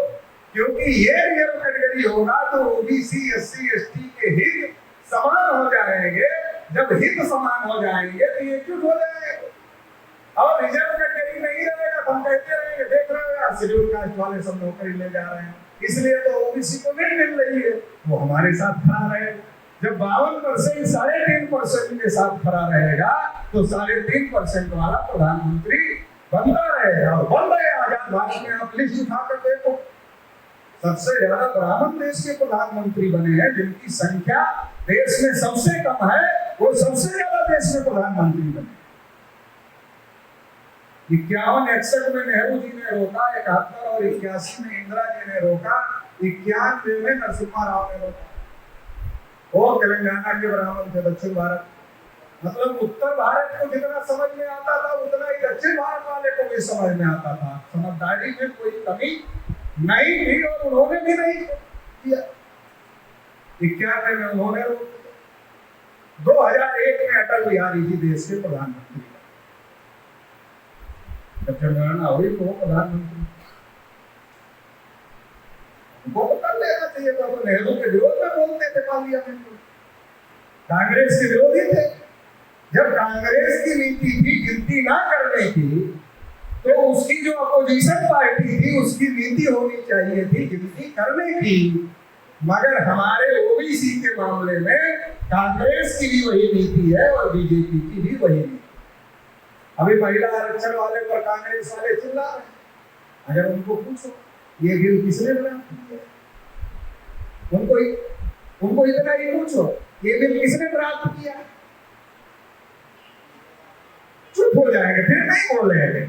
क्योंकि ये रिजर्व कैटेगरी होगा तो ओबीसी एससी एसटी के हित समान हो जाएंगे। जब हित समान हो जाएंगे तो ये एकजुट हो जाएंगे। और रिजर्व कैटेगरी नहीं रहेगा तो हम कहते रहेंगे, देख रहे हो यार शेड्यूल कास्ट वाले सब नौकरी ले जा रहे हैं, इसलिए तो ओबीसी को नहीं मिल रही है, वो हमारे साथ खड़ा रहेगा। जब 52% 3.5% के साथ खड़ा रहेगा तो 3.5% वाला प्रधानमंत्री बनता रहेगा। और बन रहे आजाद भारत में आप लिस्ट उठाकर देखो, सबसे ज्यादा ब्राह्मण देश के प्रधानमंत्री बने हैं, जिनकी संख्या देश में सबसे कम है, वो सबसे ज्यादा देश में प्रधानमंत्री बने। 51-61 में नेहरू जी ने रोका, 71 और 81 में इंदिरा जी ने रोका, 91 में नरसिम्हा राव ने रोका। वो तेलंगाना के ब्राह्मण थे, दक्षिण भारत, मतलब उत्तर भारत को जितना समझ में आता था उतना ही दक्षिण भारत वाले को भी समझ में आता था। समझदारी में कोई कमी नहीं थी और उन्होंने भी नहीं किया। 91 में उन्होंने रोक दिया। 2001 में अटल बिहारी जी देश के प्रधानमंत्री, जब जनगणना हुई तो वो प्रधानमंत्री, वो कर लेना चाहिए था। तो नेहरू के विरोध में बोलते थे पार्लियामेंट में, कांग्रेस के विरोधी थे। जब कांग्रेस की नीति थी गिनती ना करने की, तो उसकी जो अपोजिशन पार्टी थी उसकी नीति होनी चाहिए थी गिनती करने की। मगर हमारे ओबीसी के मामले में कांग्रेस की भी वही नीति है और बीजेपी की भी वही नीति। अभी महिला आरक्षण वाले पर कांग्रेस वाले चिल्ला रहे हैं, अगर उनको पूछो ये बिल किसने ड्राफ्ट किया, उनको इतना ही पूछो ये बिल किसने ड्राफ्ट किया, चुप हो जाएंगे, फिर नहीं बोलेंगे।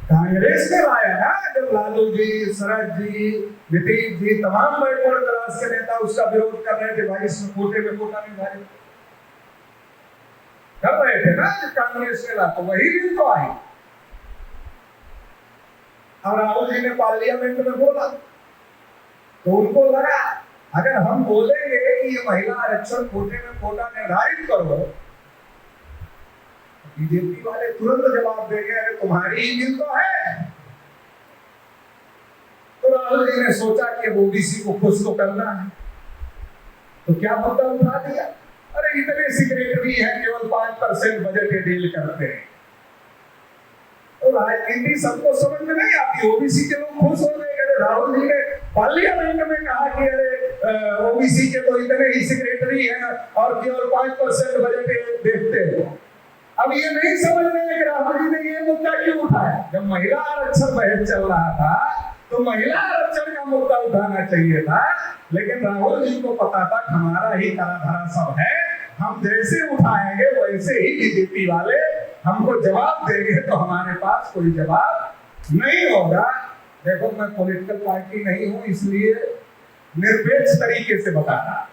कांग्रेस ने लाया ना, जब लालू जी, शरद जी, नीतीश जी, तमाम बैकवर्ड क्लास के नेता उसका विरोध कर रहे थे, भाई इसमें कोटे में कोटा नहीं भाई कर रहे थे ना, कांग्रेस ने ला तो वही बिल तो आई। और राहुल जी ने पार्लियामेंट में बोला तो उनको लगा अगर हम बोलेंगे कि ये महिला आरक्षण कोटे में कोटा निर्धारित करो, बीजेपी वाले तुरंत जवाब देंगे अरे तुम्हारी ही बिल तो है। तो राहुल जी ने सोचा कि ओबीसी को खुश तो करना है, तो क्या मुद्दा उठा दिया, अरे इतने सेक्रेटरी हैं केवल 5% बजट डील करते हैं। तो राजनीति सबको समझ में नहीं आती, ओबीसी के लोग खुश हो गए। राहुल जी ने पार्लियामेंट में कहा कि अरे ओबीसी के तो इतने ही सेक्रेटरी हैं और केवल 5% बजट देखते हो। अब ये नहीं समझ रहे कि राहुल जी ने ये मुद्दा क्यों उठाया। जब महिला आरक्षण बहस चल रहा था तो महिला आरक्षण का मुद्दा उठाना चाहिए था, लेकिन राहुल जी को पता था हमारा ही कराधारा सब है, हम जैसे उठाएंगे वैसे ही बीजेपी वाले हमको जवाब देंगे, तो हमारे पास कोई जवाब नहीं होगा। देखो मैं पॉलिटिकल पार्टी नहीं हूं, इसलिए निरपेक्ष तरीके से बता रहा।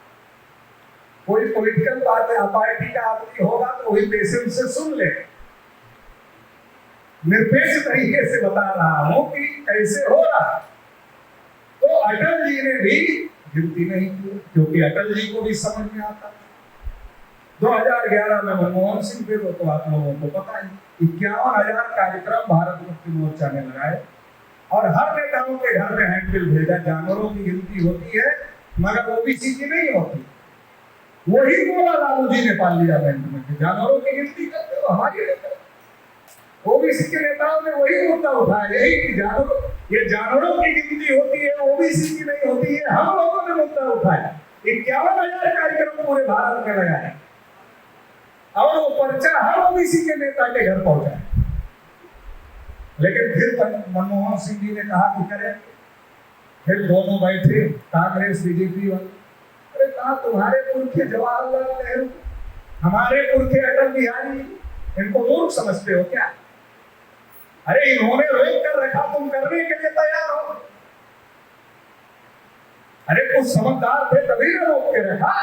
कोई पॉलिटिकल पार्टी का आदमी होगा तो वही पेशेंस से सुन ले। निरपेक्ष तरीके से बता रहा हूं कि कैसे हो रहा। तो अटल जी ने भी गिनती नहीं की, क्योंकि अटल जी को भी समझ में आता। 2011 में मनमोहन सिंह पे तो आप लोगों को पता है 51,000 कार्यक्रम भारत मुक्ति मोर्चा ने लगाए और हर नेताओं के घर में हैंडबिल भेजा। जानवरों की गिनती होती है मगर ओबीसी की नहीं होती। वही बोला लालू जी ने पार्लियामेंट में, जानवरों की गिनती करते हो हमारी नहीं। ओबीसी के नेताओं ने वही मुद्दा उठाया, यही कि जानवरों की गिनती होती है, ओबीसी की नहीं होती है। हम लोगों ने मुद्दा उठाया। 51,000 कार्यक्रम पूरे भारत में लगाए और वो पर्चा हर ओबीसी के नेता के घर पहुंचा। लेकिन फिर मनमोहन सिंह जी ने कहा कि करें, फिर दोनों बैठे कांग्रेस बीजेपी वाले। अरे कहा तुम्हारे पुरखे जवाहरलाल नेहरू, हमारे पुरखे अटल बिहारी, इनको मूर्ख समझते हो क्या? अरे इन्होंने रोक कर रखा, तुम करने के लिए तैयार हो। अरे कुछ समझदार थे तभी ने रोक के रखा।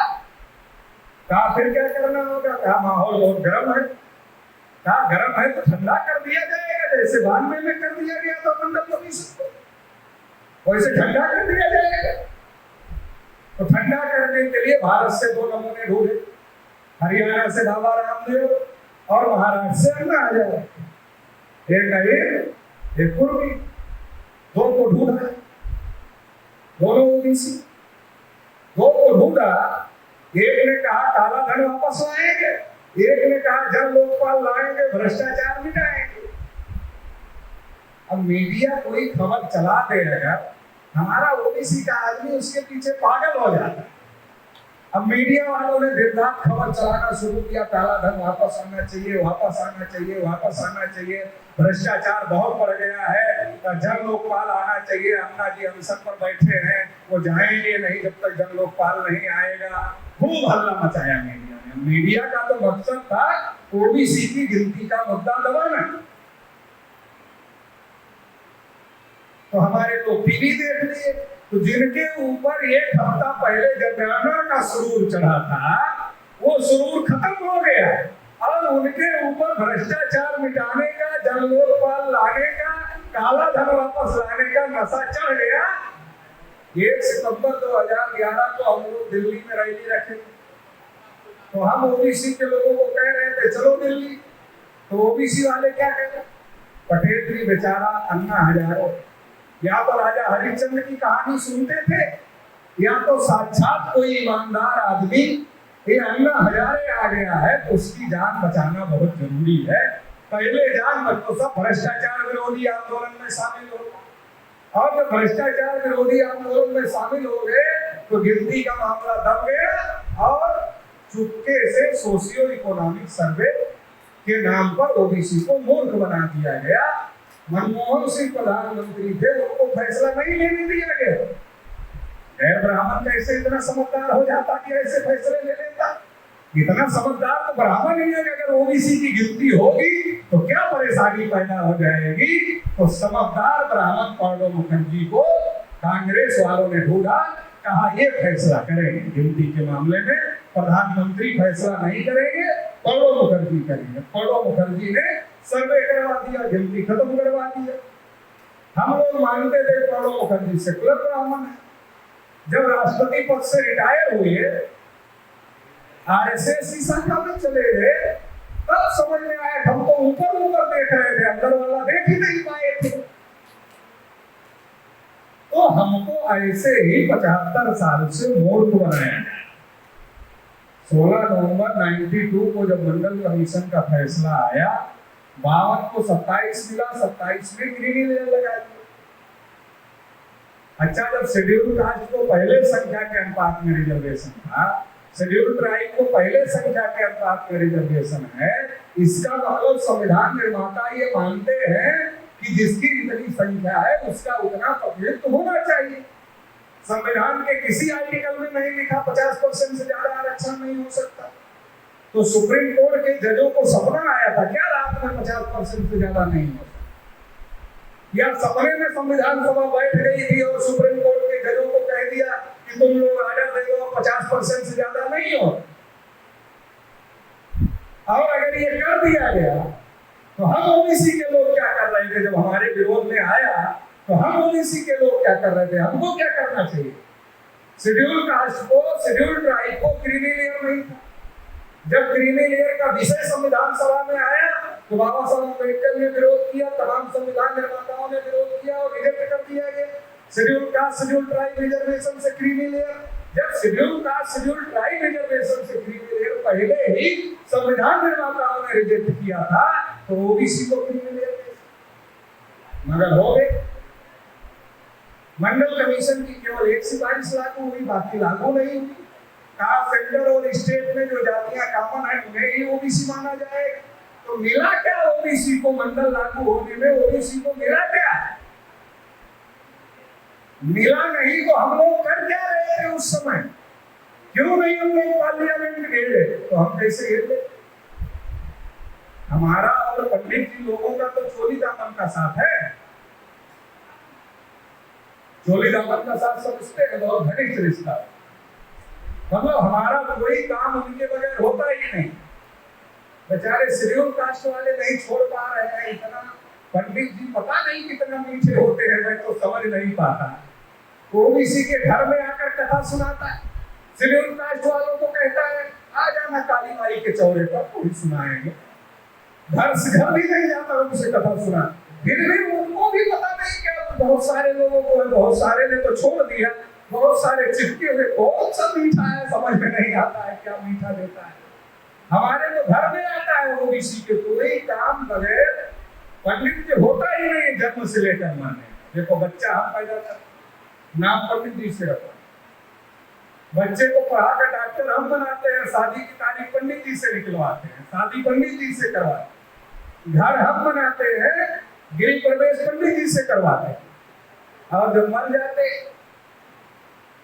कहा फिर क्या करना होगा? कहा माहौल बहुत गर्म है। कहा गर्म है तो ठंडा कर दिया जाएगा, जैसे 92 में कर दिया गया था मंडल कमीशन को, वैसे ठंडा कर दिया जाएगा। तो ठंडा करने के लिए भारत से 2 नमूने ढूंढे, हरियाणा से बाबा रामदेव और महाराष्ट्र से अन्ना हजारे। एक अहिर एक कुर्मी, 2 को ढूंढा, दोनों ओबीसी। 2 को ढूंढा, एक ने कहा काला धन वापस लाएंगे, एक ने कहा जन लोकपाल लाएंगे, भ्रष्टाचार मिटाएंगे। अब मीडिया कोई खबर चला देगा, हमारा ओबीसी का आदमी उसके पीछे पागल हो जाता है। अब मीडिया वालों ने दिन रात खबर चलाना शुरू किया, काला धन वापस आना चाहिए, वापस आना चाहिए, वापस आना चाहिए, भ्रष्टाचार बहुत बढ़ गया है, जन लोकपाल आना चाहिए। अन्ना जी अनशन पर बैठे हैं, वो जाएंगे नहीं जब तक जन लोकपाल नहीं आएगा। खूब हल्ला मचाया मीडिया ने। मीडिया का तो मकसद था ओबीसी की गिनती का मुद्दा दबाना। तो हमारे लोग टीवी देख लिए, तो जिनके ऊपर 1 हफ्ता पहले जनगणना का सुरूर चढ़ा था, वो सुरूर खत्म हो गया और उनके ऊपर भ्रष्टाचार मिटाने का, जन लोकपाल लाने का, काला धन वापस लाने का नशा चढ़ गया। 1 सितंबर 2011 को हम लोग दिल्ली में रैली रखे, तो हम ओबीसी के लोगों को कह रहे थे चलो दिल्ली। तो ओबीसी वाले क्या कह रहे? पटेल जी बेचारा, अन्ना हजारे, या तो राजा हरिश्चंद्र की कहानी सुनते थे, या तो साक्षात कोई ईमानदार आदमी, ये अन्ना हजारे आ गया है तो उसकी जान बचाना बहुत जरूरी है। पहले जान बचो, सब भ्रष्टाचार विरोधी आंदोलन में शामिल हो। और जब भ्रष्टाचार विरोधी आंदोलन में शामिल हो गए तो गिनती का मामला दब गया और चुपके से सोशियो इकोनॉमिक सर्वे के नाम पर ओबीसी को मूर्ख बना दिया गया। मनमोहन सिंह प्रधानमंत्री थे, उनको फैसला नहीं लेने दिया गया। गैर ब्राह्मण कैसे इतना समझदार हो जाता कि ऐसे फैसले ले लेता? इतना समझदार तो ब्राह्मण ही है। अगर ओबीसी की गिनती होगी तो क्या परेशानी पैदा हो जाएगी। तो समझदार ब्राह्मण प्रणब मुखर्जी को कांग्रेस वालों ने ढूंढा, कहा ये फैसला करेंगे गिनती के मामले में, प्रधानमंत्री फैसला नहीं करेंगे, प्रणब मुखर्जी करेंगे। प्रणब मुखर्जी ने सर्वे करवा दिया, गिनती खत्म करवा दिया। हम लोग मानते थे प्रणब मुखर्जी सेकुलर ब्राह्मण है, जब राष्ट्रपति पद से रिटायर हुए, आरएसएस की शाखा में चले गए, तब समझ में आया। हम तो ऊपर ऊपर देख रहे थे, अंदर वाला देख ही नहीं पाए थे। तो हमको ऐसे ही 75 साल से मूर्ख बनाया गया। 16 नवंबर 92 को जब मंडल कमीशन का फैसला आया, 52 को 27 मिला, 27 में क्रीमी लेयर लगा दिया। अच्छा, जब शेड्यूल कास्ट को पहले संख्या के अनुपात में रिजर्वेशन था, शेड्यूल ट्राइब को पहले संख्या के अनुपात में रिजर्वेशन है, इसका मतलब संविधान निर्माता ये मानते हैं कि जिसकी जितनी संख्या है उसका उतना प्रतिनिधित्व होना चाहिए। संविधान के किसी आर्टिकल में नहीं लिखा 50% से ज्यादा आरक्षण नहीं हो सकता। तो सुप्रीम कोर्ट के जजों को सपना आया था क्या रात में 50% से ज्यादा नहीं हो सकता, या सपने में संविधान सभा बैठ गई थी और सुप्रीम कोर्ट के जजों को कह दिया कि तुम लोग आर्डर दे दो, 50% से ज्यादा नहीं हो। और अगर ये कर दिया गया तो हम ओबीसी के लोग क्या कर रहे थे? जब हमारे विरोध में आया तो हम ओबीसी के लोग क्या कर रहे थे? हमको क्या करना चाहिए? शेड्यूल कास्ट को, शेड्यूल ट्राइब को क्रीमी लेयर नहीं था। जब क्रीमी लेयर का विषय संविधान सभा में आया तो बाबा साहब अम्बेडकर ने विरोध किया, तमाम संविधान निर्माताओं ने विरोध किया और रिजेक्ट कर दिया गया। Schedule caste, schedule tribe reservation से क्रीमी लेयर, जब schedule caste, schedule tribe reservation से क्रीमी लेयर पहले ही संविधान निर्माताओं ने रिजेक्ट किया था, तो ओबीसी को क्रीमी लेयर मगर हो गए। मंडल कमीशन की केवल एक सिफारिश लागू हुई, बाकी लागू नहीं हुई। कास्ट, सेंटर और स्टेट में जो जातियां कॉमन है उन्हें ही ओबीसी माना जाए। तो मिला क्या ओबीसी को? मंडल लागू होने में ओबीसी को मिला क्या? मिला नहीं तो हम लोग कर क्या रहे थे उस समय? क्यों नहीं हम लोग पार्लियामेंट गए? तो हम कैसे गए? हमारा और पंडित जी लोगों का तो चोली दामन का साथ है। चोली दामन का साथ समझते हैं, बहुत घनिष्ठ रिश्ता। मतलब हमारा कोई काम उनके बगैर होता ही नहीं। बेचारे शेड्यूल कास्ट वाले नहीं छोड़ पा रहे हैं इतना। पंडित जी पता नहीं कितना मीठे होते हैं, मैं तो समझ नहीं पाता। ओबीसी के घर में आकर कथा सुनाता है, शेड्यूल कास्ट वालों को कहता है आ जाना काली माई के चौरे पर, कोई सुनाएंगे। घर से घर भी नहीं जाता उनसे कथा सुना। फिर भी उनको भी पता नहीं क्या। बहुत सारे लोगों को, बहुत सारे ने तो छोड़ दिया, बहुत सारे चिपके हुए। कौन सा मीठा है समझ में नहीं आता है, क्या मीठा देता है। हमारे तो घर में आता है ओबीसी के कोई काम बगैर पंडित के होता ही नहीं। जन्म से लेकर माने देखो, बच्चा हम पैदा कर नाम पंडित जी से रखो, बच्चे को पढ़ा कर डॉक्टर हम बनाते हैं, शादी की तारीख पंडित जी से निकलवाते हैं, शादी पंडित जी से करवाते हैं, घर हम बनाते हैं, गृह प्रवेश पंडित जी से करवाते हैं। और जब मर जाते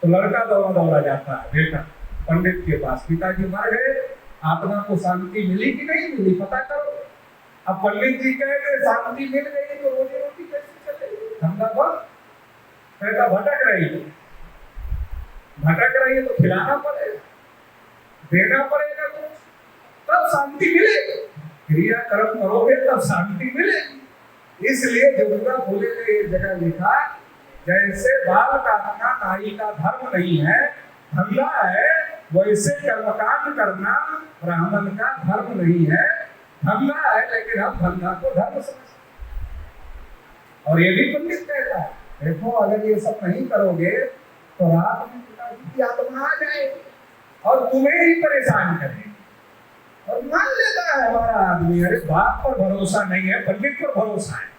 तो लड़का दौड़ा जाता है बेटा पंडित के पास, पिताजी मर गए, आत्मा को शांति मिली कि नहीं मिली पता करो। अब पंडित जी कहे शांति मिल गई तो रोजी रोटी कैसे चलेगी? धंधा बंद, पैसा भटक रही है तो खिलाना पड़ेगा, देना पड़ेगा कुछ, तब शांति मिलेगी। क्रिया कर्म करोगे तब शांति मिलेगी। इसलिए जोगिंद्र फूले ने एक जगह लिखा, जैसे बाल काटना नाई का धर्म नहीं है, धंधा है, वैसे कर्मकांड करना ब्राह्मण का धर्म नहीं है। धंधा है लेकिन हम धंधा को धर्म समझते। और ये भी पंडित कहता है, देखो अगर ये सब नहीं करोगे तो रात में पिताजी की आत्मा आ जाएगी और तुम्हें ही परेशान करेगी। और मान लेता है हमारा आदमी, अरे बाप पर भरोसा नहीं है, पंडित पर भरोसा है।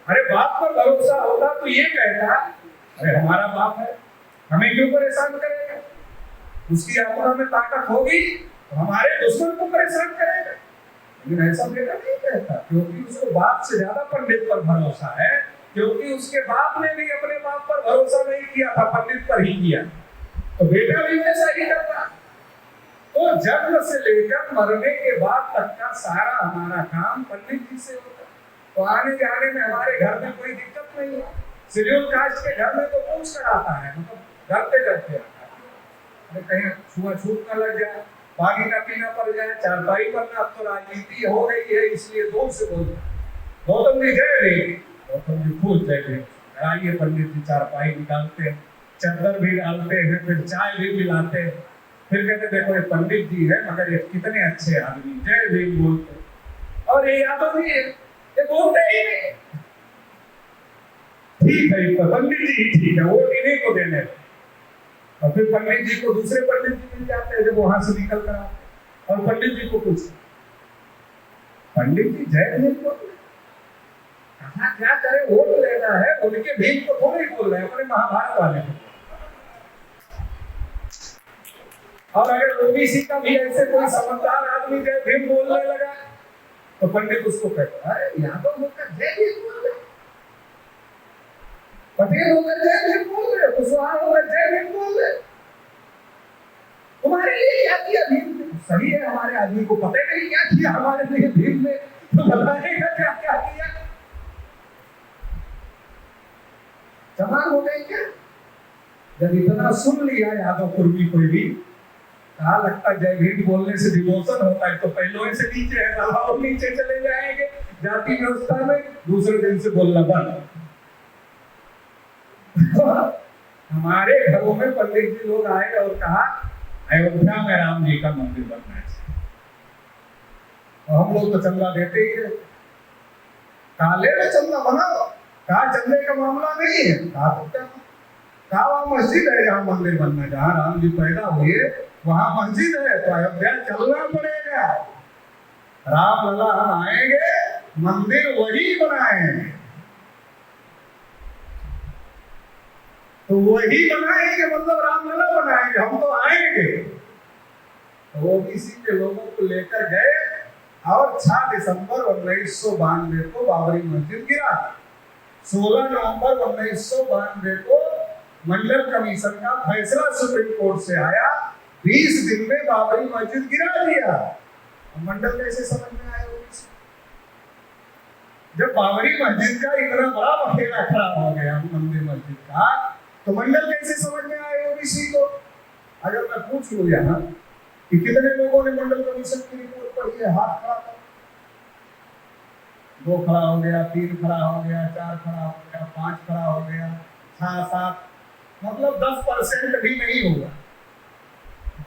अरे बाप पर भरोसा होता तो ये कहता, अरे हमारा बाप है, हमें क्यों परेशान करेगा? उसकी आत्मा में ताकत होगी तो हमारे दुश्मन को परेशान करेगा। लेकिन ऐसा बेटा नहीं कहता, क्योंकि उसको बाप से ज्यादा पंडित पर भरोसा है, क्योंकि उसके बाप ने भी अपने बाप पर भरोसा नहीं किया था, पंडित पर ही किया, तो बेटा भी वैसा ही करता। तो जन्म से लेकर मरने के बाद तक का सारा हमारा काम पंडित जी से होता। तो आने जाने में हमारे घर में कोई दिक्कत नहीं है। शेड्यूल कास्ट के घर में तो पूछ कर आता है, मतलब डरते आता है, अरे कहीं छुआछूत न लग जाए, पानी न पीना पड़ जाए, चारपाई पर ना। अब तो राजनीति हो गई है, इसलिए दूर से बोल गौतम जी जय देवी, गौतम जी खुश जय देवी, आइए पंडित जी चारपाई निकालते हैं, चद्दर भी डालते हैं, फिर चाय भी पिलाते हैं, फिर कहते देखो ये पंडित जी है मगर ये कितने अच्छे आदमी, जय भीम बोलते। और ये यादव जी ये बोलते ही नहीं। ठीक है तो पंडित जी ही ठीक है, वोट इन्हीं को देने। और फिर पंडित जी को दूसरे पंडित जी मिल जाते हैं जब वहां से निकल कर आते, और पंडित जी को पूछते पंडित जी जय भीम बोल रहे, कहा क्या करे, वोट लेना है, उनके भीम को थोड़ी बोल रहे हैं, अपने महाभारत वाले को। और अगर ओबीसी का भी ऐसे कोई समझदार आदमी जय भीम बोलने लगा तो पंडित उसको कहता है यादव होकर जय भीम बोल रहे, पटेल होकर जय भीम बोल रहे, कुशवाहा होकर जय भीम बोल रहे, तुम्हारे लिए क्या किया भीम ने? सही है, हमारे आदमी को पता नहीं क्या किया हमारे लिए भीम ने, तो बताएगा क्या क्या किया। जवान हो गए क्या? जब इतना सुन लिया यादव कुर्मी कोई भी, कहा लगता जय भीम बोलने से डिमोशन होता है, तो पहले से नीचे है, दबाव नीचे चले जाएंगे जाति व्यवस्था में, दूसरे दिन से बोलना बंद। हमारे घरों में पंडित जी लोग आए और कहा अयोध्या में राम जी का मंदिर बनना चाहिए, और हम लोग तो चंदा देते ही है, काले में चंदा बनाओ, कहा चंदे का मामला नहीं है, कहा तो क्या, कहा वहां मस्जिद है जहाँ मंदिर बनना, जहाँ राम जी पैदा हुए वहां मस्जिद है, तो अयोध्या चलना पड़ेगा, राम लला हम आएंगे मंदिर वही बनाएंगे, तो वही बनाएंगे मतलब रामलला बनाएंगे, हम तो आएंगे। तो ओबीसी के लोगों को लेकर गए और 6 दिसंबर 1992 को बाबरी मस्जिद गिरा। 16 नवंबर 1992 को मंडल कमीशन का फैसला सुप्रीम कोर्ट से आया, 20 दिन में बाबरी मस्जिद गिरा दिया। मंडल कैसे समझ में आया ओबीसी? जब बाबरी मस्जिद का इतना बड़ा बखेड़ा खड़ा हो गया मंदिर मस्जिद का, तो मंडल कैसे समझ में आए ओबीसी को? अगर मैं पूछ लूं यहाँ कि कितने लोगों ने मंडल कमीशन की रिपोर्ट पढ़ी है, हाथ खड़ा कर, 2 खड़ा हो गया, 3 खड़ा हो गया, 4 खड़ा हो गया, 5 खड़ा हो गया, 6 7, मतलब 10% भी नहीं हुआ,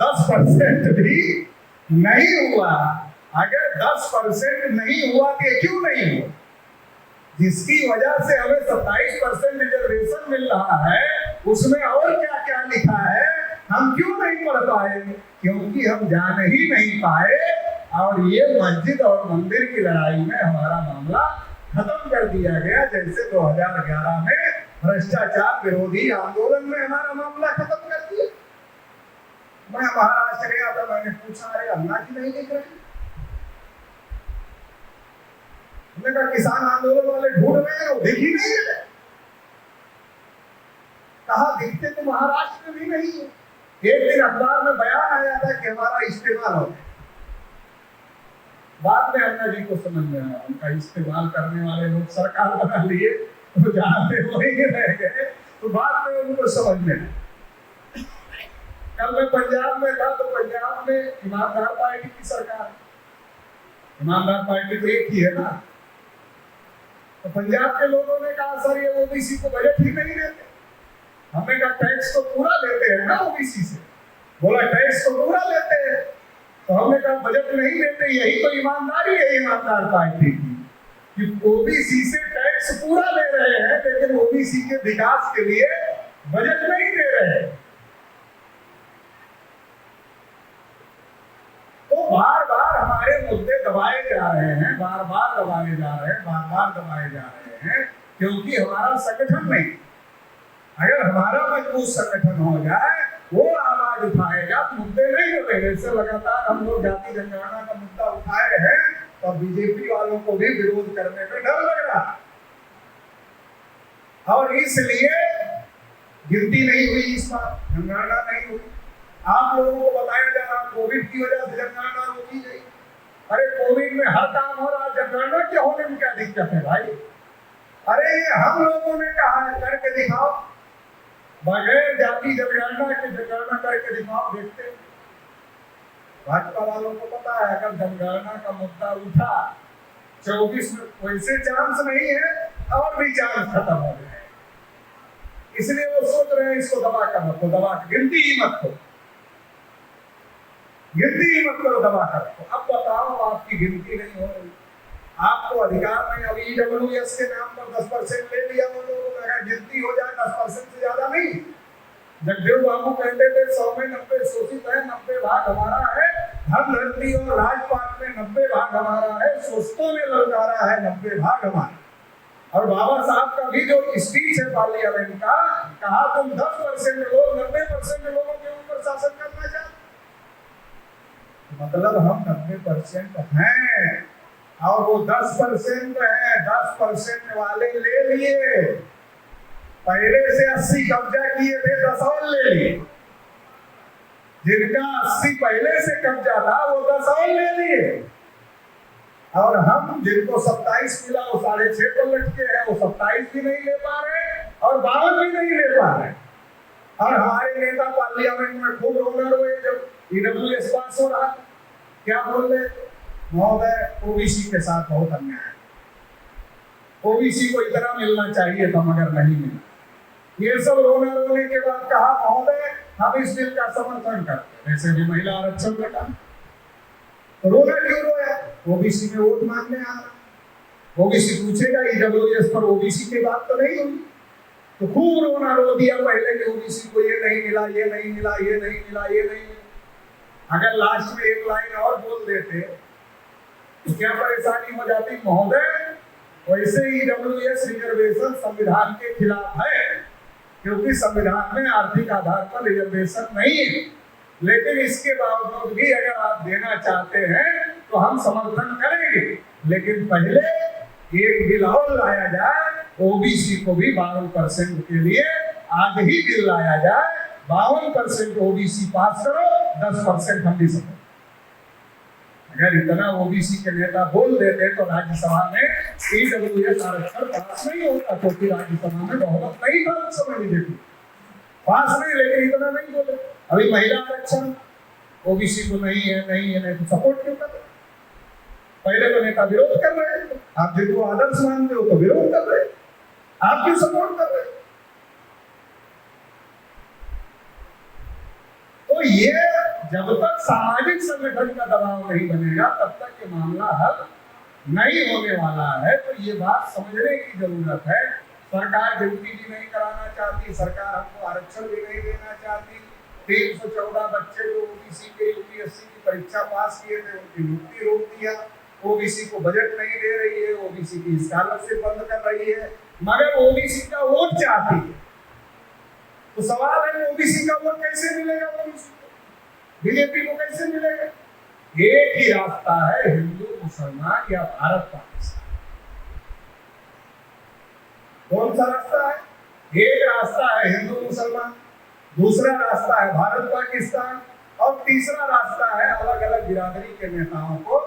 10% भी नहीं हुआ। अगर 10% नहीं हुआ तो क्यों नहीं हुआ? जिसकी वजह से हमें 27% रिजर्वेशन मिल रहा है, उसमें और क्या क्या लिखा है हम क्यों नहीं पढ़ पाए? क्योंकि हम जान ही नहीं पाए, और ये मस्जिद और मंदिर की लड़ाई में हमारा मामला खत्म कर दिया गया, जैसे 2011 में भ्रष्टाचार विरोधी आंदोलन में हमारा मामला खत्म कर दिया। मैं महाराष्ट्र गया था, मैंने पूछा अरे अल्लाह की नहीं दिख रही? हमने कहा किसान आंदोलन वाले ढूंढ रहे हैं, वो दिख ही नहीं रहे। कहा दिखते तो महाराष्ट्र में भी नहीं है। एक दिन अखबार में बयान आया था कि हमारा इस्तेमाल हो गया, बाद में अन्ना जी को समझ में आया उनका इस्तेमाल करने वाले लोग सरकार बना लिए, तो जहां थे वही रह गए, तो बाद में उनको समझ में आया। कल मैं पंजाब में था, तो पंजाब में ईमानदार पार्टी की सरकार, ईमानदार पार्टी तो एक ही है ना, तो पंजाब के लोगों ने कहा सर ये ओबीसी को बजट ही नहीं देते। हमने कहा टैक्स तो पूरा लेते हैं ना ओबीसी से, बोला टैक्स तो पूरा लेते हैं, तो हमने कहा बजट नहीं देते, यही तो ईमानदारी है ईमानदार पार्टी की, कि ओबीसी से टैक्स पूरा ले रहे हैं लेकिन ओबीसी के विकास के लिए बजट नहीं दे रहे हैं। तो बार बार हमारे मुद्दे दबाए जा रहे हैं, बार बार दबाए जा रहे हैं, बार बार दबाए जा रहे हैं, क्योंकि हमारा संगठन नहीं। अगर हमारा मजबूत संगठन हो जाए, वो आवाज उठाएगा, मुद्दे नहीं होते। इससे लगातार हम लोग जाति जनगणना का मुद्दा उठाए हैं, तो बीजेपी वालों को भी विरोध करने में डर लग रहा, और इसलिए गिनती नहीं हुई, इस बार जनगणना नहीं हुई। आप लोगों को बताया जा रहा कोविड की वजह से जनगणना रोकी गई। अरे कोविड में हर काम हो रहा, जनगणना के होने में क्या दिक्कत है भाई? अरे हम लोगों ने कहा है करके दिखाओ, बगैर जाति जनगणना के जनगणना करके दिखाओ, देखते हैं। भाजपा वालों को पता है अगर जनगणना का मुद्दा उठा 24 में वैसे चांस नहीं है, और भी चांस खत्म हो गए। इसलिए वो सोच रहे हैं इसको दबा कर रखो, दबा कर गिनती ही मत करो, गिनती ही मत करो, दबा कर रखो। अब बताओ आपकी गिनती नहीं हो रही, आपको अधिकार नहीं। अभी EWS के नाम पर 10% ले लिया वो लोगों ने, अगर गिनती हो जाए 10% से ज्यादा नहीं। जगदेव बाबू कहते थे 100 में 90 शोषित है, 90 भाग हमारा है, धन धरती और राजपाट में 90 भाग हमारा है, शोषितों ने ललकारा है 90 भाग हमारा। और बाबा साहब का भी जो स्पीच है पार्लियामेंट का, कहा तुम 10% लोग 90% लोगों के ऊपर शासन करना चाहते, मतलब हम 90% हैं और वो 10% है। 10% वाले ले लिए, पहले से 80 कब्जा किए थे, 10 और ले लिए। जिनका 80 पहले से कब्जा था वो 10 और ले लिए, और हम जिनको 27 मिला वो 6.5 पर लटके हैं, वो 27 भी नहीं ले पा रहे और 52 भी नहीं ले पा रहे। और हमारे नेता पार्लियामेंट में खूब रोना रोए जब EWS पास हो रहा, क्या बोल रहे, महोदय ओबीसी के साथ बहुत अन्याय है, ओबीसी को इतना मिलना चाहिए था मगर नहीं मिला। ये सब रोना रोने के बाद कहा महोदय हम इस बिल का समर्थन करते, वैसे भी महिला आरक्षण का काम। तो रोना क्यों रोया? ओबीसी में वोट मांगने आ रहा, ओबीसी पूछेगा EWS पर ओबीसी की बात तो नहीं हुई, तो खूब रोना रो दिया पहले कि ओबीसी को ये नहीं मिला, ये नहीं मिला, ये नहीं मिला, ये नहीं मिला। अगर लास्ट में एक लाइन और बोल देते तो क्या परेशानी हो जाती? महोदय वैसे EWS रिजर्वेशन संविधान के खिलाफ है, क्योंकि संविधान में आर्थिक आधार पर रिजर्वेशन नहीं है, लेकिन इसके बावजूद भी अगर आप देना चाहते हैं तो हम समर्थन करेंगे, लेकिन पहले एक बिल और लाया जाए, ओबीसी को भी 52% के लिए आज ही बिल लाया जाए, 52% ओबीसी पास करो, 10% हम भी समझ। अगर इतना ओबीसी के नेता बोल देते तो राज्यसभा में EWS आरक्षण पास नहीं होता, क्योंकि राज्यसभा में बहुमत नहीं था उस समय बीजेपी पास नहीं, लेकिन इतना नहीं बोले। अभी महिला आरक्षण ओबीसी को नहीं है, नहीं है, नहीं तो सपोर्ट क्यों कर रहे? पहले तो नेता विरोध कर रहे हैं, आप जिनको आदर्श मानते हो तो विरोध कर रहे हैं, आप क्यों सपोर्ट कर रहे हैं? तो ये जब तक सामाजिक संगठन का दबाव नहीं बनेगा तब तक ये मामला हल नहीं होने वाला है। तो ये बात समझने की जरूरत है। सरकार गिनती भी नहीं कराना चाहती, सरकार हमको आरक्षण भी नहीं देना चाहती। 314 बच्चे जो ओबीसी के यूपीएससी की परीक्षा पास किए थे उनकी नियुक्ति रोक दिया, ओबीसी को बजट नहीं दे रही है, ओबीसी की स्कॉलरशिप बंद कर रही है, मगर ओबीसी का वोट चाहती है। तो सवाल है ओबीसी का वोट कैसे मिलेगा? ओबीसी बीजेपी को कैसे मिलेगा? एक ही रास्ता है, हिंदू मुसलमान या भारत पाकिस्तान। कौन सा रास्ता है? एक रास्ता है हिंदू मुसलमान, दूसरा रास्ता है भारत पाकिस्तान, और तीसरा रास्ता है अलग अलग बिरादरी के नेताओं को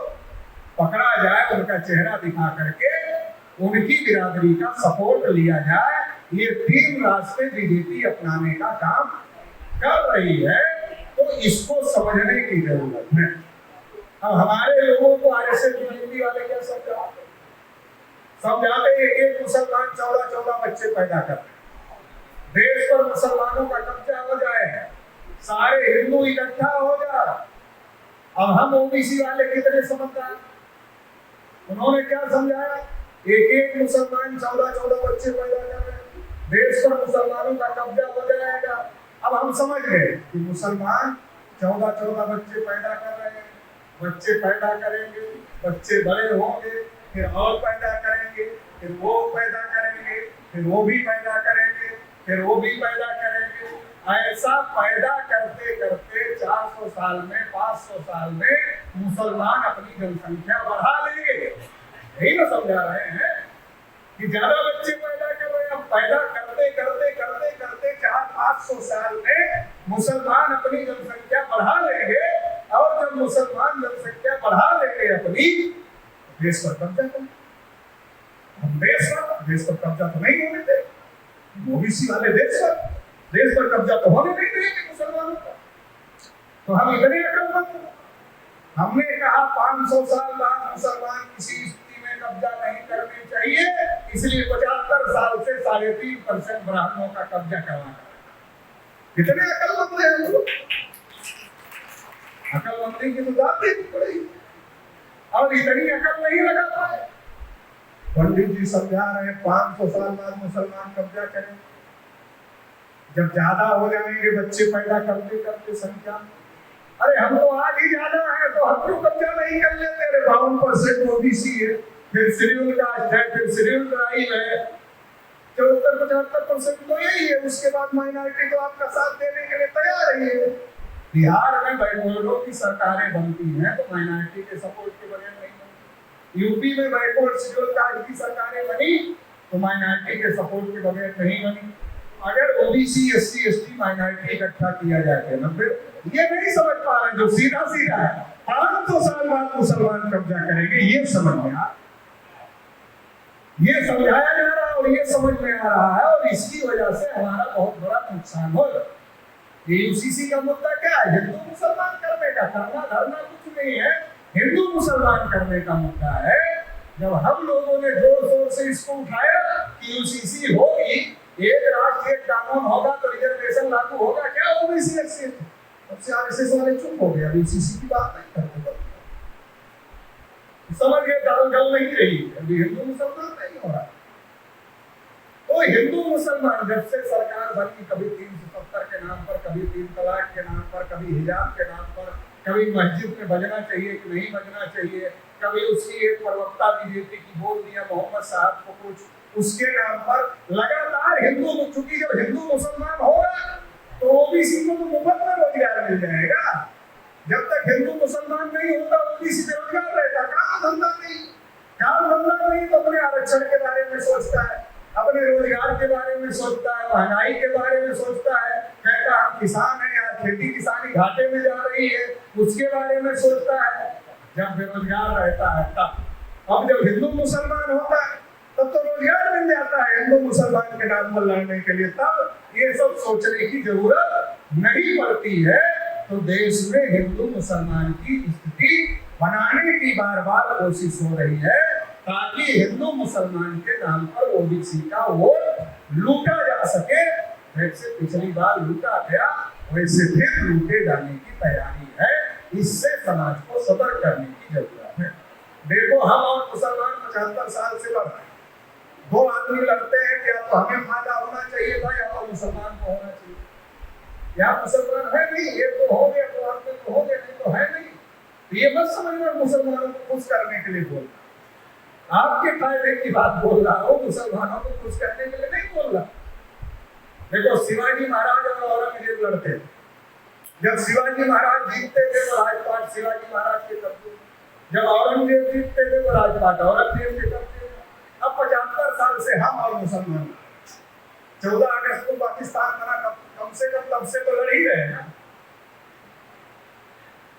पकड़ा जाए, उनका चेहरा दिखा करके उनकी बिरादरी का सपोर्ट लिया जाए। ये 3 रास्ते बीजेपी अपनाने का काम कर रही है, तो इसको समझने की जरूरत है। अब हमारे लोगों को आरएसएस बीजेपी वाले क्या समझाते? समझाते एक मुसलमान 14 बच्चे पैदा कर रहे, देश पर मुसलमानों का कब्जा हो जाए, सारे हिंदू इकट्ठा हो जाए। अब हम ओबीसी वाले कितने समझदार, उन्होंने क्या समझाया? एक मुसलमान 14 बच्चे पैदा कर रहे, देश पर मुसलमानों का कब्जा हो जाएगा। अब हम समझ गए कि मुसलमान 14 बच्चे पैदा कर रहे हैं, बच्चे पैदा करेंगे, बच्चे बड़े होंगे, फिर और पैदा करेंगे, फिर वो पैदा करेंगे, फिर वो भी पैदा करेंगे, फिर वो भी पैदा करेंगे। ऐसा पैदा करते करते 400 साल में, 500 साल में मुसलमान अपनी जनसंख्या बढ़ा लेंगे। यही ना समझा रहे हैं कि ज्यादा बच्चे पैदा कर रहे हैं। अब पैदा करते करते करते करते 400-500 साल में मुसलमान अपनी जनसंख्या बढ़ा लेंगे, और जब मुसलमान जनसंख्या बढ़ा लेंगे अपनी, देश पर कब्जा करेंगे। हम देश पर कब्जा तो नहीं होने देंगे, ओबीसी वाले देश पर कब्जा तो होने नहीं देंगे मुसलमानों का। तो हम इतने अकलमंद, हमने कहा 500 साल बाद मुसलमान किसी स्थिति में कब्जा नहीं करने चाहिए, इसलिए 75 साल से 3.5% ब्राह्मणों का कब्जा करवा। कितने अकलमंद हैं हम लोग, अकलमंदी की तो बात नहीं पड़ेगी, और इतनी अकल नहीं लगा पाए। पंडित जी समझा रहे 500 साल बाद मुसलमान कब्जा करें, जब ज्यादा हो जाएंगे बच्चे पैदा करते करते संख्या। अरे हम तो आज ही ज्यादा है तो हम क्यों कब्जा नहीं कर लेते? 52% ओबीसी है, फिर शेड्यूल कास्ट है, फिर शेड्यूल ट्राइब है, 74-75% तो यही है। उसके बाद माइनॉरिटी तो आपका साथ देने के लिए तैयार ही है। बिहार में बैकवर्डों की सरकारें बनती हैं तो माइनॉरिटी के सपोर्ट के बगैर नहीं बनती। यूपी में बैकवर्ड शेड्यूल कास्ट की सरकारें बनी तो माइनॉरिटी के सपोर्ट के बगैर नहीं बनी। अगर ओबीसी एससी एसटी माइनॉरिटी इकट्ठा किया जाए ना, फिर ये नहीं समझ पा रहे जो सीधा सीधा है 500 साल बाद मुसलमान कब्जा करेंगे, ये समझ में आ, ये समझाया जा रहा है और ये समझ में आ रहा है, और इसकी वजह से हमारा बहुत बड़ा नुकसान हो रहा है। यूसीसी का मुद्दा क्या है? हिंदू मुसलमान करने का, करना धरना कुछ नहीं है, हिंदू मुसलमान करने का मुद्दा है। जब हम लोगों ने जोर शोर से इसको उठाया कि यूसीसी होगी, एक राष्ट्र एक कानून होगा तो रिजर्वेशन लागू होगा, क्या ओबीसी एससी सबसे आरएसएस वाले चुप हो गए, यूसीसी की बात नहीं करते, समझ गए गल नहीं रही, अभी हिंदू मुसलमान नहीं हो रहा। तो हिंदू मुसलमान जब से सरकार बनी, कभी 370 के नाम पर, कभी 3 तलाक के नाम पर, कभी हिजाब के नाम पर, कभी मस्जिद में बजना चाहिए कि नहीं बजना चाहिए, कभी उसकी एक प्रवक्ता बीजेपी की बोल दिया मोहम्मद साहब को कुछ, उसके नाम पर लगातार हिंदू, चूंकि जब हिंदू मुसलमान होगा तो ओबीसी को तो मुफ्त में रोजगार मिल जाएगा। जब तक हिंदू मुसलमान नहीं होता ओबीसी बेरोजगार रहता, काम धंधा नहीं तो अपने आरक्षण के बारे में सोचता है, अपने रोजगार के बारे में सोचता है, महंगाई के बारे में सोचता है, कहता हम किसान हैं यार, खेती किसानी घाटे में जा रही है, उसके बारे में सोचता है। जब बेरोजगार रहता है तब। अब जब हिंदू मुसलमान होता है तब तो रोजगार मिल जाता है हिंदू मुसलमान के नाम पर लड़ने के लिए, तब ये सब सोचने की जरूरत नहीं पड़ती है। तो देश में हिंदू मुसलमान की स्थिति बनाने की बार बार कोशिश हो रही है ताकि हिंदू मुसलमान के नाम पर ओबीसी का वोट लूटा जा सके। जैसे पिछली बार लूटा गया वैसे फिर लूटे जाने की तैयारी है। इससे समाज को सतर्क करने की जरूरत है। देखो हम और मुसलमान 75 साल से लड़ रहे हैं, दो आदमी लड़ते हैं कि तो हमें फायदा होना चाहिए था या तो मुसलमान को होना चाहिए, या मुसलमान है नहीं ये तो हो गया तो आप तो हो गया, नहीं तो है नहीं। ये मत समझना मुसलमानों को खुश करने के लिए बोल रहा, आपके फायदे की बात बोल रहा हूँ, मुसलमानों को खुश करने के लिए नहीं बोल रहा। देखो शिवाजी महाराज और औरंगजेब लड़ते थे, जब शिवाजी महाराज जीतते थे तो राजपाट शिवाजी महाराज के कब्जे, जब औरंगजेब जीतते थे तो राजपाट औरंगजेब के कब्जे। अब 75 साल से हम और मुसलमान 14 अगस्त को पाकिस्तान बना, कम से कम तब से तो लड़ ही रहे हैं।